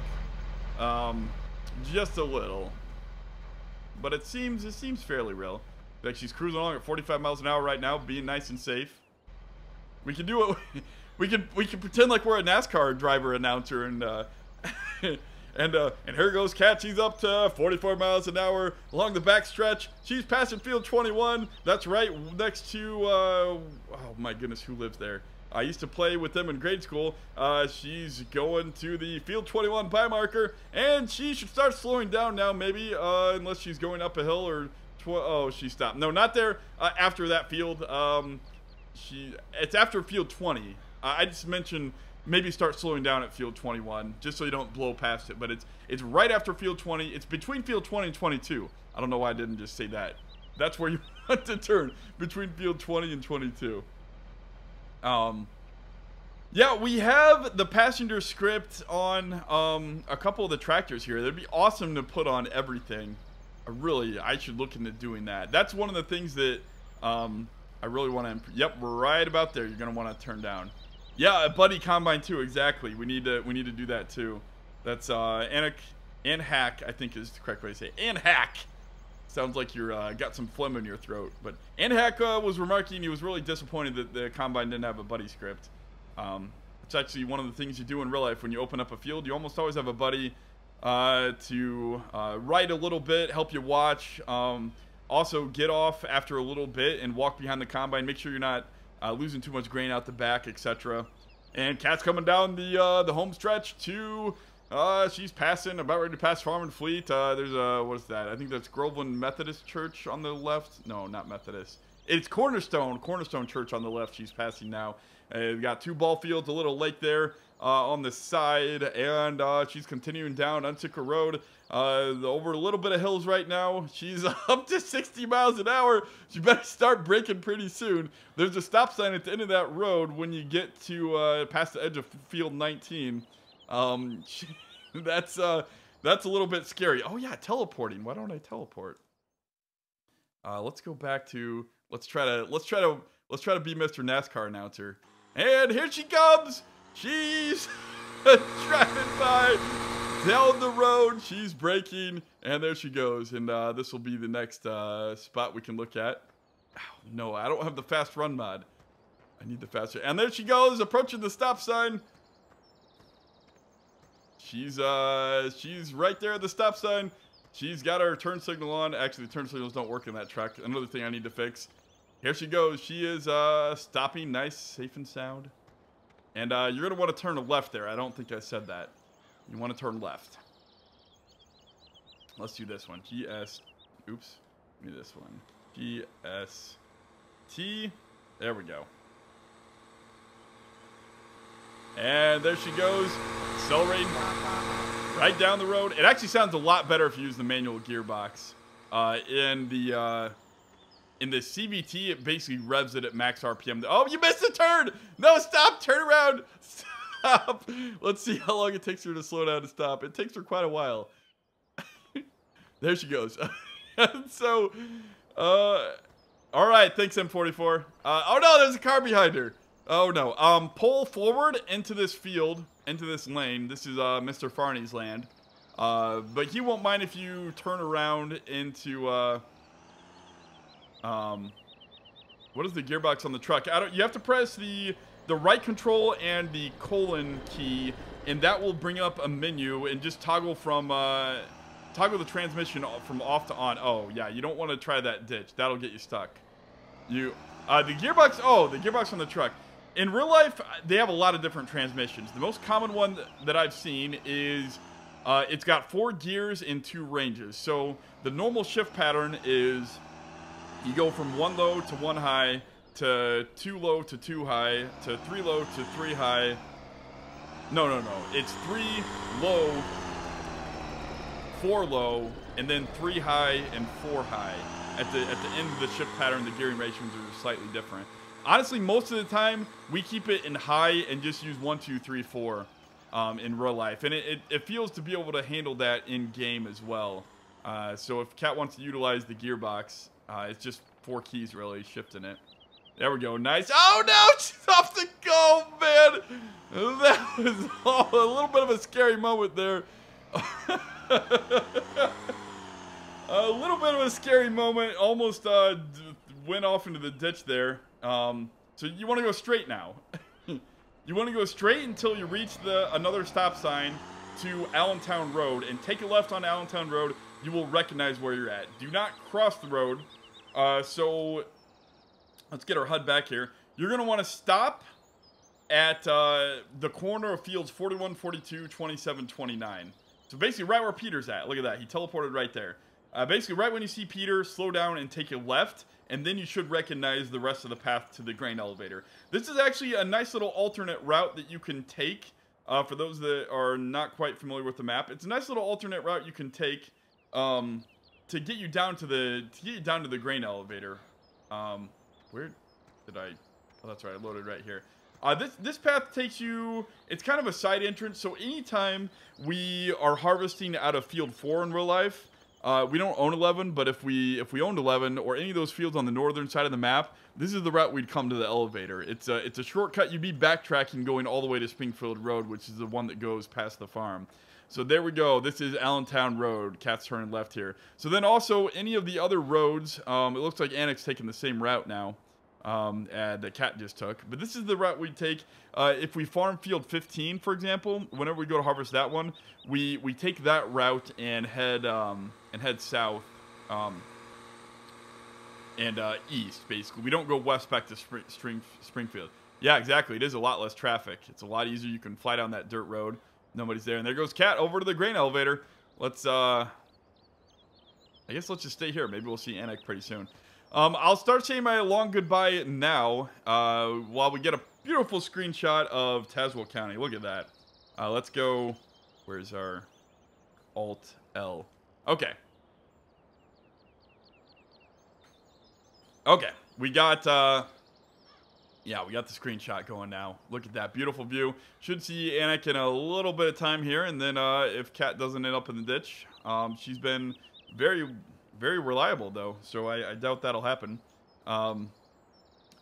Just a little. But it seems fairly real. Like she's cruising along at 45 miles an hour right now, being nice and safe. We can do it. We can pretend like we're a NASCAR driver announcer and and here goes Cat. She's up to 44 miles an hour along the back stretch. She's passing field 21. That's right next to oh my goodness, who lives there? I used to play with them in grade school. She's going to the field 21 pie marker, and she should start slowing down now, maybe, unless she's going up a hill or. Oh, she stopped. No, not there. After that field, it's after field 20. I just mentioned maybe start slowing down at field 21, just so you don't blow past it. But it's right after field 20. It's between field 20 and 22. I don't know why I didn't just say that. That's where you want to turn, between field 20 and 22. Yeah, we have the passenger script on a couple of the tractors here. That'd be awesome to put on everything. I should look into doing that. That's one of the things that I really want to. Yep, we're right about there. You're gonna want to turn down. Yeah, a buddy combine too. Exactly. We need to do that too. That's Anik and Hack, I think is the correct way to say it. And Hack. Sounds like you're got some phlegm in your throat. But and Hack was remarking he was really disappointed that the combine didn't have a buddy script. It's actually one of the things you do in real life when you open up a field. You almost always have a buddy to write a little bit, help you watch. Also get off after a little bit and walk behind the combine. Make sure you're not losing too much grain out the back, etc. And Cat's coming down the home stretch to she's passing, about ready to pass Farm and Fleet. There's a, what is that? I think that's Groveland Methodist Church on the left. No, not Methodist. It's Cornerstone Church on the left. She's passing now. We've got two ball fields, a little lake there on the side, and she's continuing down Unsicker Road over a little bit of hills right now. She's up to 60 miles an hour. She better start braking pretty soon. There's a stop sign at the end of that road when you get to past the edge of field 19. That's a little bit scary. Oh yeah, teleporting. Why don't I teleport? Let's go back to let's try to be Mr. NASCAR announcer. And here she comes. She's driving by down the road. She's braking, and there she goes. And this will be the next spot we can look at. Oh, no, I don't have the fast run mod. I need the faster. And there she goes, approaching the stop sign. She's right there at the stop sign. She's got her turn signal on. Actually, the turn signals don't work in that truck. Another thing I need to fix. Here she goes. She is stopping nice, safe and sound. And you're going to want to turn left there. I don't think I said that. You want to turn left. Let's do this one. GS. Oops. Give me this one. GST. There we go. And there she goes. Accelerating right down the road. It actually sounds a lot better if you use the manual gearbox. In in the CVT, it basically revs it at max RPM. Oh, you missed a turn! No, stop! Turn around! Stop! Let's see how long it takes her to slow down to stop. It takes her quite a while. There she goes. So, all right. Thanks, M44. Oh no, there's a car behind her. Oh no. Pull forward into this field, into this lane. This is Mr. Farney's land. But he won't mind if you turn around into what is the gearbox on the truck? You have to press the right control and the colon key, and that will bring up a menu and just toggle from toggle the transmission from off to on. Oh yeah, you don't want to try that ditch. That'll get you stuck. The gearbox. Oh, the gearbox on the truck. In real life, they have a lot of different transmissions. The most common one that I've seen is it's got 4 gears and 2 ranges. So the normal shift pattern is you go from 1 low to 1 high to 2 low to 2 high to 3 low to 3 high. No. It's 3 low, 4 low, and then 3 high and 4 high. At the end of the shift pattern, the gearing ratios are slightly different. Honestly, most of the time, we keep it in high and just use 1, 2, 3, 4 in real life. And it feels to be able to handle that in-game as well. So if Cat wants to utilize the gearbox, it's just 4 keys, really, shifting it. There we go. Nice. Oh, no! She's off the go, man! That was a little bit of a scary moment there. A little bit of a scary moment. Almost went off into the ditch there. So you want to go straight now. You want to go straight until you reach another stop sign to Allentown Road, and take a left on Allentown Road. You will recognize where you're at. Do not cross the road. So let's get our HUD back here. You're going to want to stop at the corner of fields 41, 42, 27, 29. So basically right where Peter's at. Look at that. He teleported right there. Basically right when you see Peter, slow down and take a left, and then you should recognize the rest of the path to the grain elevator. This is actually a nice little alternate route that you can take for those that are not quite familiar with the map. It's a nice little alternate route you can take to get you down to the grain elevator. Where did I? Oh, that's right. I loaded right here. This path takes you. It's kind of a side entrance. So anytime we are harvesting out of field 4 in real life, we don't own 11. But if we owned 11 or any of those fields on the northern side of the map, this is the route we'd come to the elevator. It's a shortcut. You'd be backtracking going all the way to Springfield Road, which is the one that goes past the farm. So there we go. This is Allentown Road. Cat's turning left here. So then also any of the other roads, it looks like Annick's taking the same route now that Cat just took. But this is the route we take. If we farm field 15, for example, whenever we go to harvest that one, we take that route and head south and east, basically. We don't go west back to Springfield. Yeah, exactly. It is a lot less traffic. It's a lot easier. You can fly down that dirt road. Nobody's there. And there goes Cat over to the grain elevator. Let's, I guess let's just stay here. Maybe we'll see Annick pretty soon. I'll start saying my long goodbye now while we get a beautiful screenshot of Tazewell County. Look at that. Let's go. Where's our Alt-L? Okay. Okay. We got... Yeah, we got the screenshot going now. Look at that beautiful view. Should see Annick in a little bit of time here, and then if Cat doesn't end up in the ditch, she's been very, very reliable though, so I doubt that'll happen. I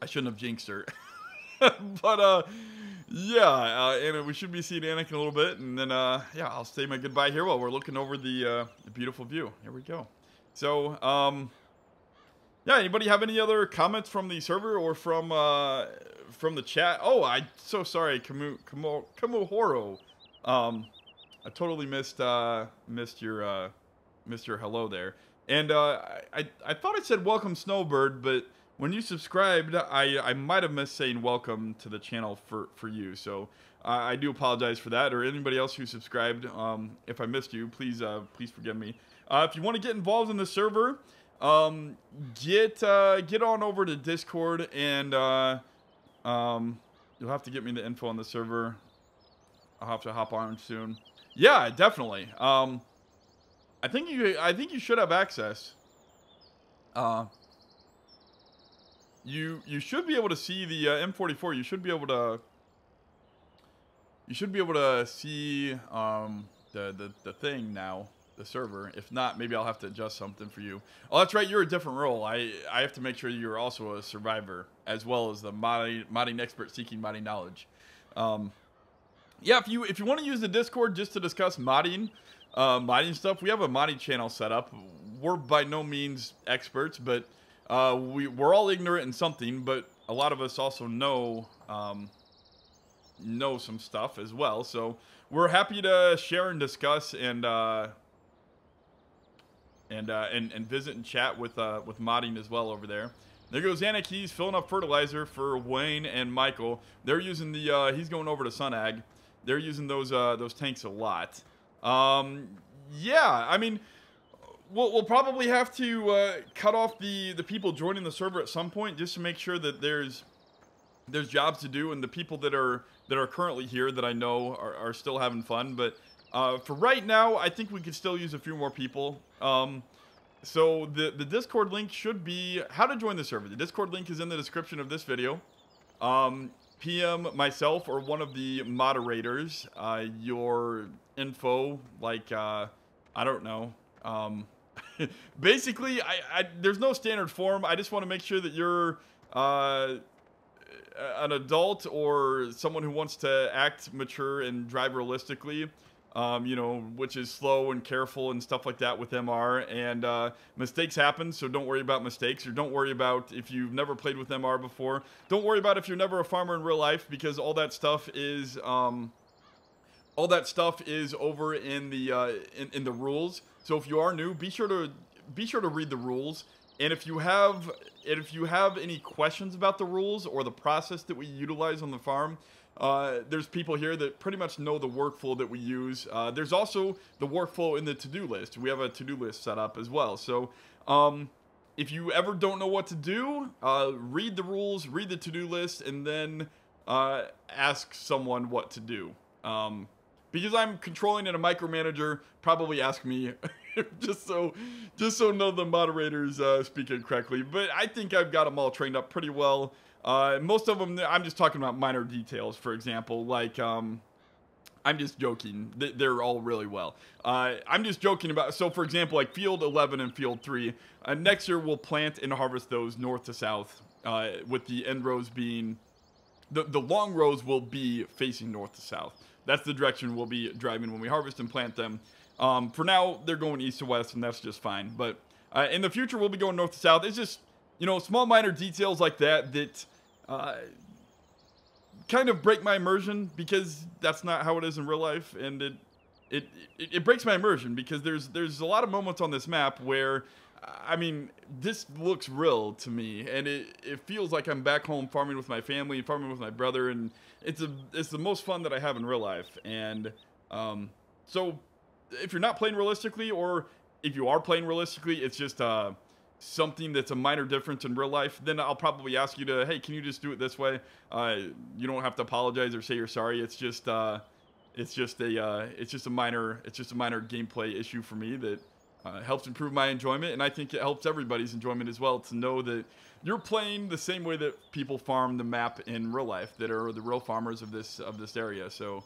shouldn't have jinxed her, but yeah, and we should be seeing Annick in a little bit, and then yeah, I'll say my goodbye here while we're looking over the beautiful view. Here we go. So yeah, anybody have any other comments from the server or from the chat? Oh, I'm so sorry, Kamuhoro. I totally missed your hello there. And I thought I said welcome Snowbird, but when you subscribed, I might have missed saying welcome to the channel for you. So I do apologize for that, or anybody else who subscribed. If I missed you, please forgive me. If you want to get involved in the server, get on over to Discord, and you'll have to get me the info on the server. I'll have to hop on soon. Yeah, definitely. I think you should have access. you should be able to see the M44. You should be able to see the thing now, the server. If not, maybe I'll have to adjust something for you. Oh, that's right, you're a different role. I have to make sure you're also a survivor, as well as the modding expert seeking modding knowledge. Yeah, if you want to use the Discord just to discuss modding stuff, we have a modding channel set up. We're by no means experts, but we're all ignorant in something, but a lot of us also know some stuff as well. So we're happy to share and discuss and visit and chat with modding as well over there. There goes Anik. He's filling up fertilizer for Wayne and Michael. They're using the he's going over to Sunag. They're using those tanks a lot. Yeah, I mean, we'll probably have to cut off the people joining the server at some point, just to make sure that there's jobs to do, and the people that are currently here that I know are still having fun. But for right now, I think we could still use a few more people. So the Discord link should be how to join the server. The Discord link is in the description of this video. PM myself or one of the moderators your info, like I don't know. Basically, there's no standard form. I just want to make sure that you're an adult or someone who wants to act mature and drive realistically. You know, which is slow and careful and stuff like that with MR. And mistakes happen, so don't worry about mistakes, or don't worry about if you've never played with MR before. Don't worry about if you're never a farmer in real life, because all that stuff is over in the rules. So if you are new, be sure to read the rules. And if you have any questions about the rules or the process that we utilize on the farm, there's people here that pretty much know the workflow that we use. There's also the workflow in the to-do list. We have a to-do list set up as well. So if you ever don't know what to do, read the rules, read the to-do list, and then ask someone what to do. Because I'm controlling and a micromanager, probably ask me just so none of the moderators speak it correctly. But I think I've got them all trained up pretty well. Most of them, I'm just talking about minor details. For example, like, I'm just joking. They're all really well. I'm just joking about, so for example, like field 11 and field 3, next year we'll plant and harvest those north to south, with the end rows being, the long rows will be facing north to south. That's the direction we'll be driving when we harvest and plant them. For now, they're going east to west, and that's just fine. But in the future, we'll be going north to south. It's just, you know, small minor details like that kind of break my immersion, because that's not how it is in real life, and it breaks my immersion because there's a lot of moments on this map where, I mean, this looks real to me, and it feels like I'm back home farming with my family, farming with my brother, and it's the most fun that I have in real life. And so if you're not playing realistically, or if you are playing realistically, it's just something that's a minor difference in real life, then I'll probably ask you to, hey, can you just do it this way? You don't have to apologize or say you're sorry. It's just a minor gameplay issue for me that helps improve my enjoyment, and I think it helps everybody's enjoyment as well, to know that you're playing the same way that people farm the map in real life, that are the real farmers of this area. So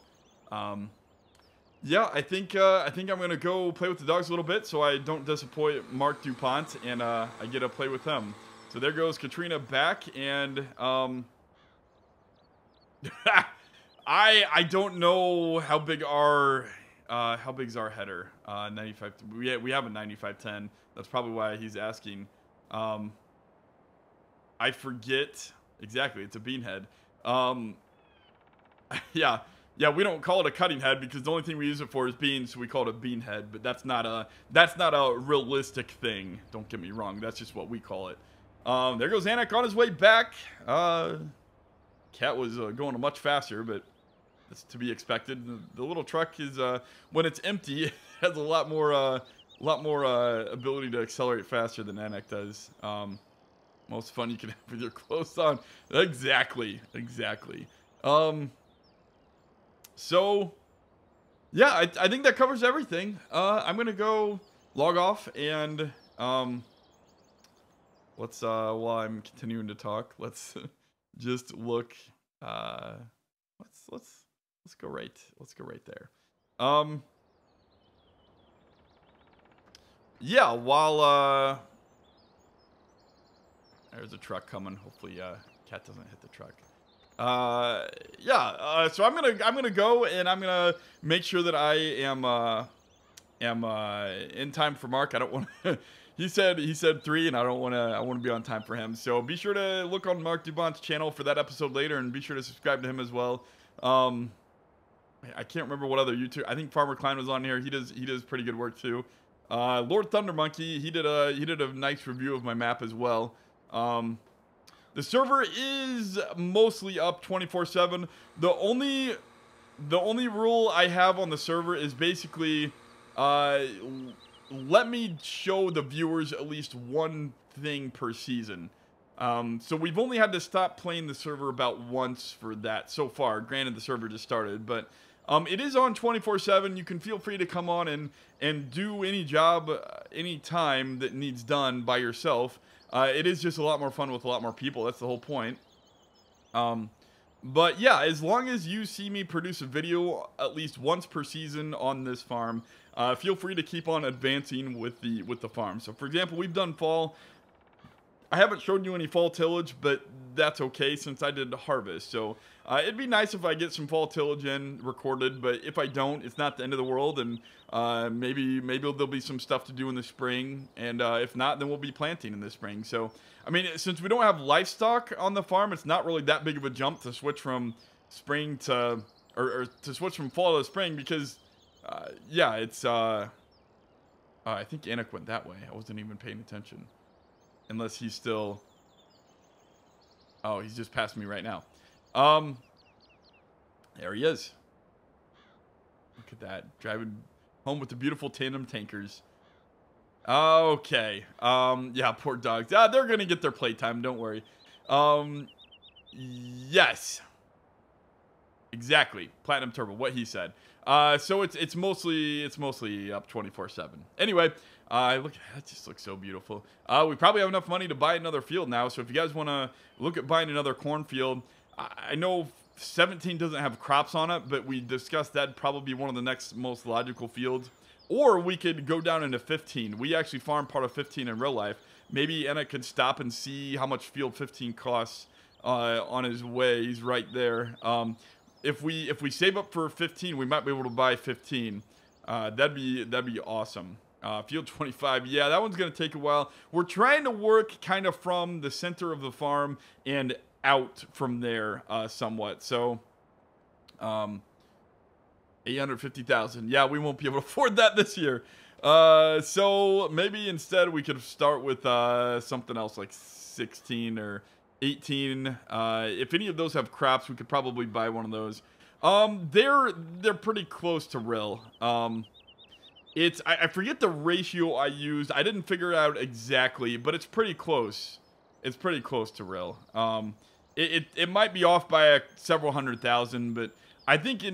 yeah, I think I'm gonna go play with the dogs a little bit, so I don't disappoint Mark DuPont, and I get to play with them. So there goes Katrina back, and I don't know how big's our header. 95. We have a 9510. That's probably why he's asking. I forget exactly. It's a bean head. Yeah, we don't call it a cutting head because the only thing we use it for is beans, so we call it a bean head. But that's not a realistic thing. Don't get me wrong. That's just what we call it. There goes Anik on his way back. Cat was going much faster, but that's to be expected. The little truck is when it's empty, it has a lot more ability to accelerate faster than Anik does. Most fun you can have with your clothes on. Exactly. So, yeah, I think that covers everything. I'm going to go log off and, let's while I'm continuing to talk, let's just look. Let's go right. Let's go right there. Yeah. While there's a truck coming. Hopefully, Cat doesn't hit the truck. Yeah. So I'm gonna go and I'm gonna make sure that I am in time for Mark. I don't want. He said 3, and I want to be on time for him. So be sure to look on Mark Dubont's channel for that episode later, and be sure to subscribe to him as well. I can't remember what other YouTube. I think Farmer Klein was on here. He does pretty good work too. Lord Thunder Monkey, he did a nice review of my map as well. The server is mostly up 24/7. The only rule I have on the server is basically let me show the viewers at least one thing per season. So we've only had to stop playing the server about once for that so far. Granted, the server just started, but it is on 24/7. You can feel free to come on and do any job, any time that needs done by yourself. It is just a lot more fun with a lot more people. That's the whole point. But yeah, as long as you see me produce a video at least once per season on this farm, feel free to keep on advancing with the farm. So for example, we've done fall. I haven't showed you any fall tillage, but that's okay since I did harvest. So it'd be nice if I get some fall tillage in recorded, but if I don't, it's not the end of the world, and maybe there'll be some stuff to do in the spring, and if not, then we'll be planting in the spring. So I mean, since we don't have livestock on the farm, it's not really that big of a jump to switch from spring to or to switch from fall to spring, because yeah, it's I think Anik went that way. I wasn't even paying attention. Unless he's still... Oh, he's just past me right now. There he is. Look at that. Driving home with the beautiful tandem tankers. Okay. Yeah, poor dogs. They're going to get their playtime. Don't worry. Yes. Exactly. Platinum Turbo. What he said. So it's mostly up 24/7. Anyway... look, that just looks so beautiful. We probably have enough money to buy another field now. So if you guys want to look at buying another cornfield, I know 17 doesn't have crops on it, but we discussed that'd probably be one of the next most logical fields. Or we could go down into 15. We actually farm part of 15 in real life. Maybe Enna could stop and see how much field 15 costs on his way. He's right there. If we save up for 15, we might be able to buy 15. That'd be awesome. Field 25, yeah, that one's going to take a while. We're trying to work kind of from the center of the farm and out from there somewhat. So, 850,000. Yeah, we won't be able to afford that this year. So maybe instead we could start with something else like 16 or 18. If any of those have crops, we could probably buy one of those. They're pretty close to Rill. I forget the ratio I used. I didn't figure it out exactly, but it's pretty close. It's pretty close to Rill. It might be off by several hundred thousand, but I think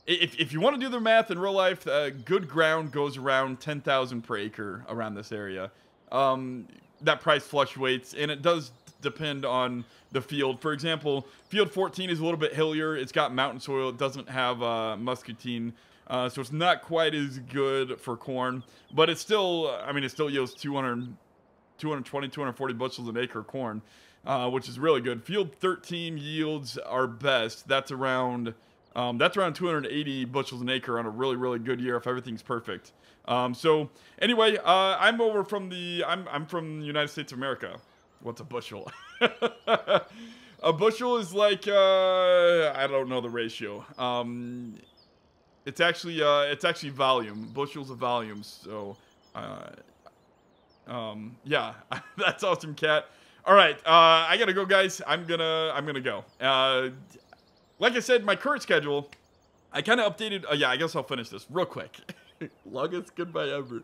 if you want to do the math in real life, good ground goes around 10,000 per acre around this area. That price fluctuates, and it does depend on the field. For example, field 14 is a little bit hillier. It's got mountain soil. It doesn't have muscatine. So it's not quite as good for corn, but it's still, I mean, it still yields 220, 240 bushels an acre of corn, which is really good. Field 13 yields are best. That's around 280 bushels an acre on a really, really good year if everything's perfect. So anyway, I'm from the United States of America. What's a bushel? A bushel is like, I don't know the ratio. It's actually volume. Bushels of volumes. So, yeah, that's awesome, Cat. All right, I gotta go, guys. I'm gonna go. Like I said, my current schedule, I kind of updated. Yeah, I guess I'll finish this real quick. Longest goodbye ever.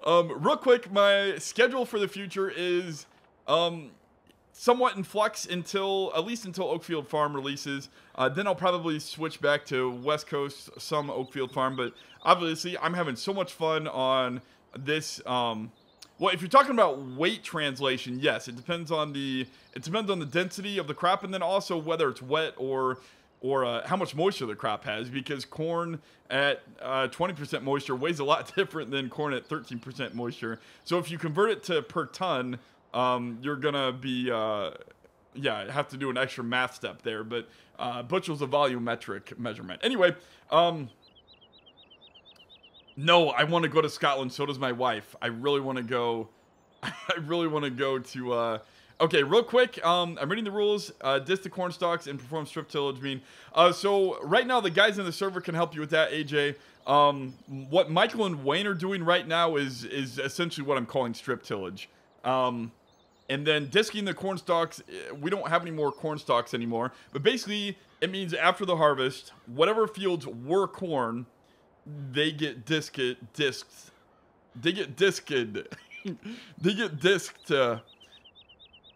Real quick, my schedule for the future is somewhat in flux at least until Oakfield Farm releases. Then I'll probably switch back to West Coast, some Oakfield Farm. But obviously, I'm having so much fun on this. Well, Well, if you're talking about weight translation, yes, it depends on the density of the crop, and then also whether it's wet or how much moisture the crop has, because corn at 20% moisture weighs a lot different than corn at 13% moisture. So if you convert it to per ton, you're gonna be have to do an extra math step there. But bushels a volumetric measurement. Anyway, no, I want to go to Scotland. So does my wife. I really want to go. I really want to go to. Okay, real quick. I'm reading the rules. Disc the corn stalks and perform strip tillage mean. So right now the guys in the server can help you with that, AJ. What Michael and Wayne are doing right now is essentially what I'm calling strip tillage. And then disking the corn stalks. We don't have any more corn stalks anymore. But basically, it means after the harvest, whatever fields were corn, they get disked. They get disked. They get disked.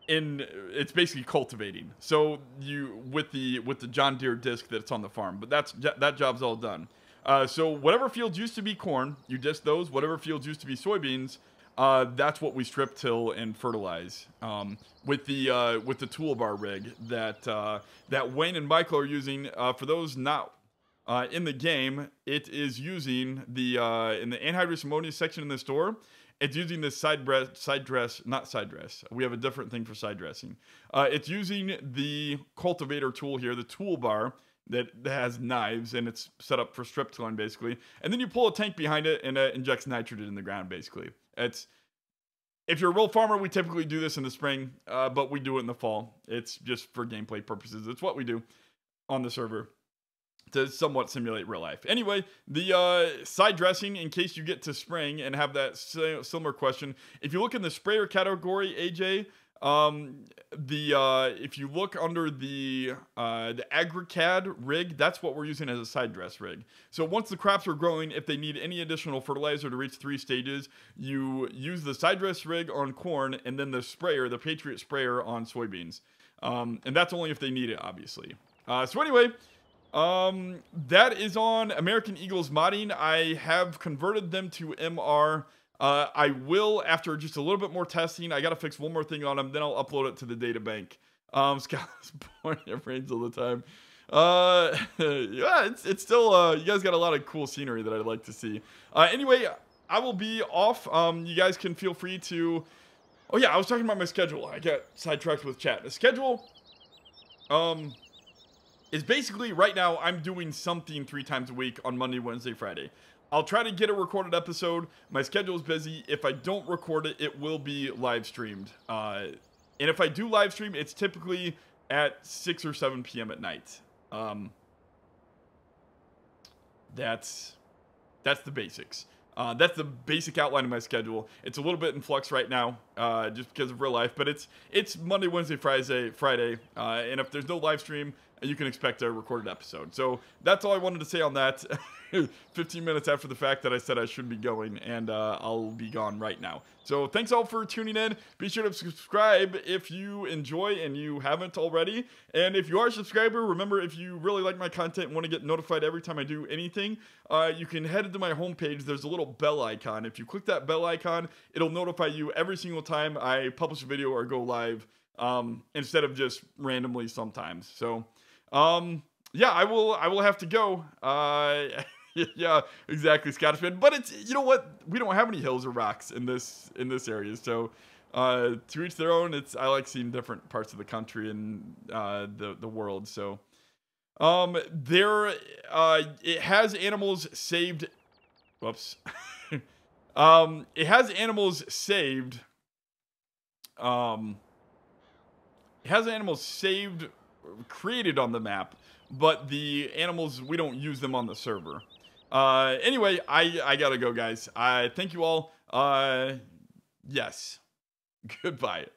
In it's basically cultivating. So you with the John Deere disc that's on the farm, but that job's all done. So whatever fields used to be corn, you disc those. Whatever fields used to be soybeans, that's what we strip till and fertilize. With the toolbar rig that Wayne and Michael are using. For those not in the game, it is using the in the anhydrous ammonia section in the store. It's using this side dress. We have a different thing for side dressing. It's using the cultivator tool here, the toolbar that has knives, and it's set up for strip tilling basically. And then you pull a tank behind it and it injects nitrogen in the ground basically. If you're a real farmer, we typically do this in the spring, but we do it in the fall. It's just for gameplay purposes. It's what we do on the server to somewhat simulate real life. Anyway, the side dressing, in case you get to spraying and have that similar question, if you look in the sprayer category, AJ, if you look under the AgriCAD rig, that's what we're using as a side dress rig. So once the crops are growing, if they need any additional fertilizer to reach 3 stages, you use the side dress rig on corn and then the sprayer, the Patriot sprayer, on soybeans. And that's only if they need it, obviously. So anyway, that is on American Eagles modding. I have converted them to MR. I will, after just a little bit more testing, I got to fix one more thing on them, then I'll upload it to the data bank. Scott's point, it rains all the time. Yeah, it's still, you guys got a lot of cool scenery that I'd like to see. Anyway, I will be off. You guys can feel free to, oh yeah, I was talking about my schedule. I got sidetracked with chat. The schedule, is basically right now I'm doing something 3 times a week on Monday, Wednesday, Friday. I'll try to get a recorded episode. My schedule is busy. If I don't record it, it will be live streamed. And if I do live stream, it's typically at 6 or 7 p.m. at night. That's the basics. That's the basic outline of my schedule. It's a little bit in flux right now, just because of real life, but it's Monday, Wednesday, Friday, and if there's no live stream, you can expect a recorded episode. So that's all I wanted to say on that. 15 minutes after the fact that I said I should be going, and I'll be gone right now. So thanks all for tuning in. Be sure to subscribe if you enjoy and you haven't already. And if you are a subscriber, remember, if you really like my content and want to get notified every time I do anything, you can head to my homepage. There's a little bell icon. If you click that bell icon, it'll notify you every single time I publish a video or go live, instead of just randomly sometimes. So yeah, I will have to go. Yeah, exactly, Scottish man. But it's, you know what? We don't have any hills or rocks in this area. So to each their own. I like seeing different parts of the country and the world. So it has animals saved. Whoops. It has animals saved. It has animals saved, created on the map, but the animals, we don't use them on the server. Anyway, I gotta go, guys. I thank you all. Yes. Goodbye.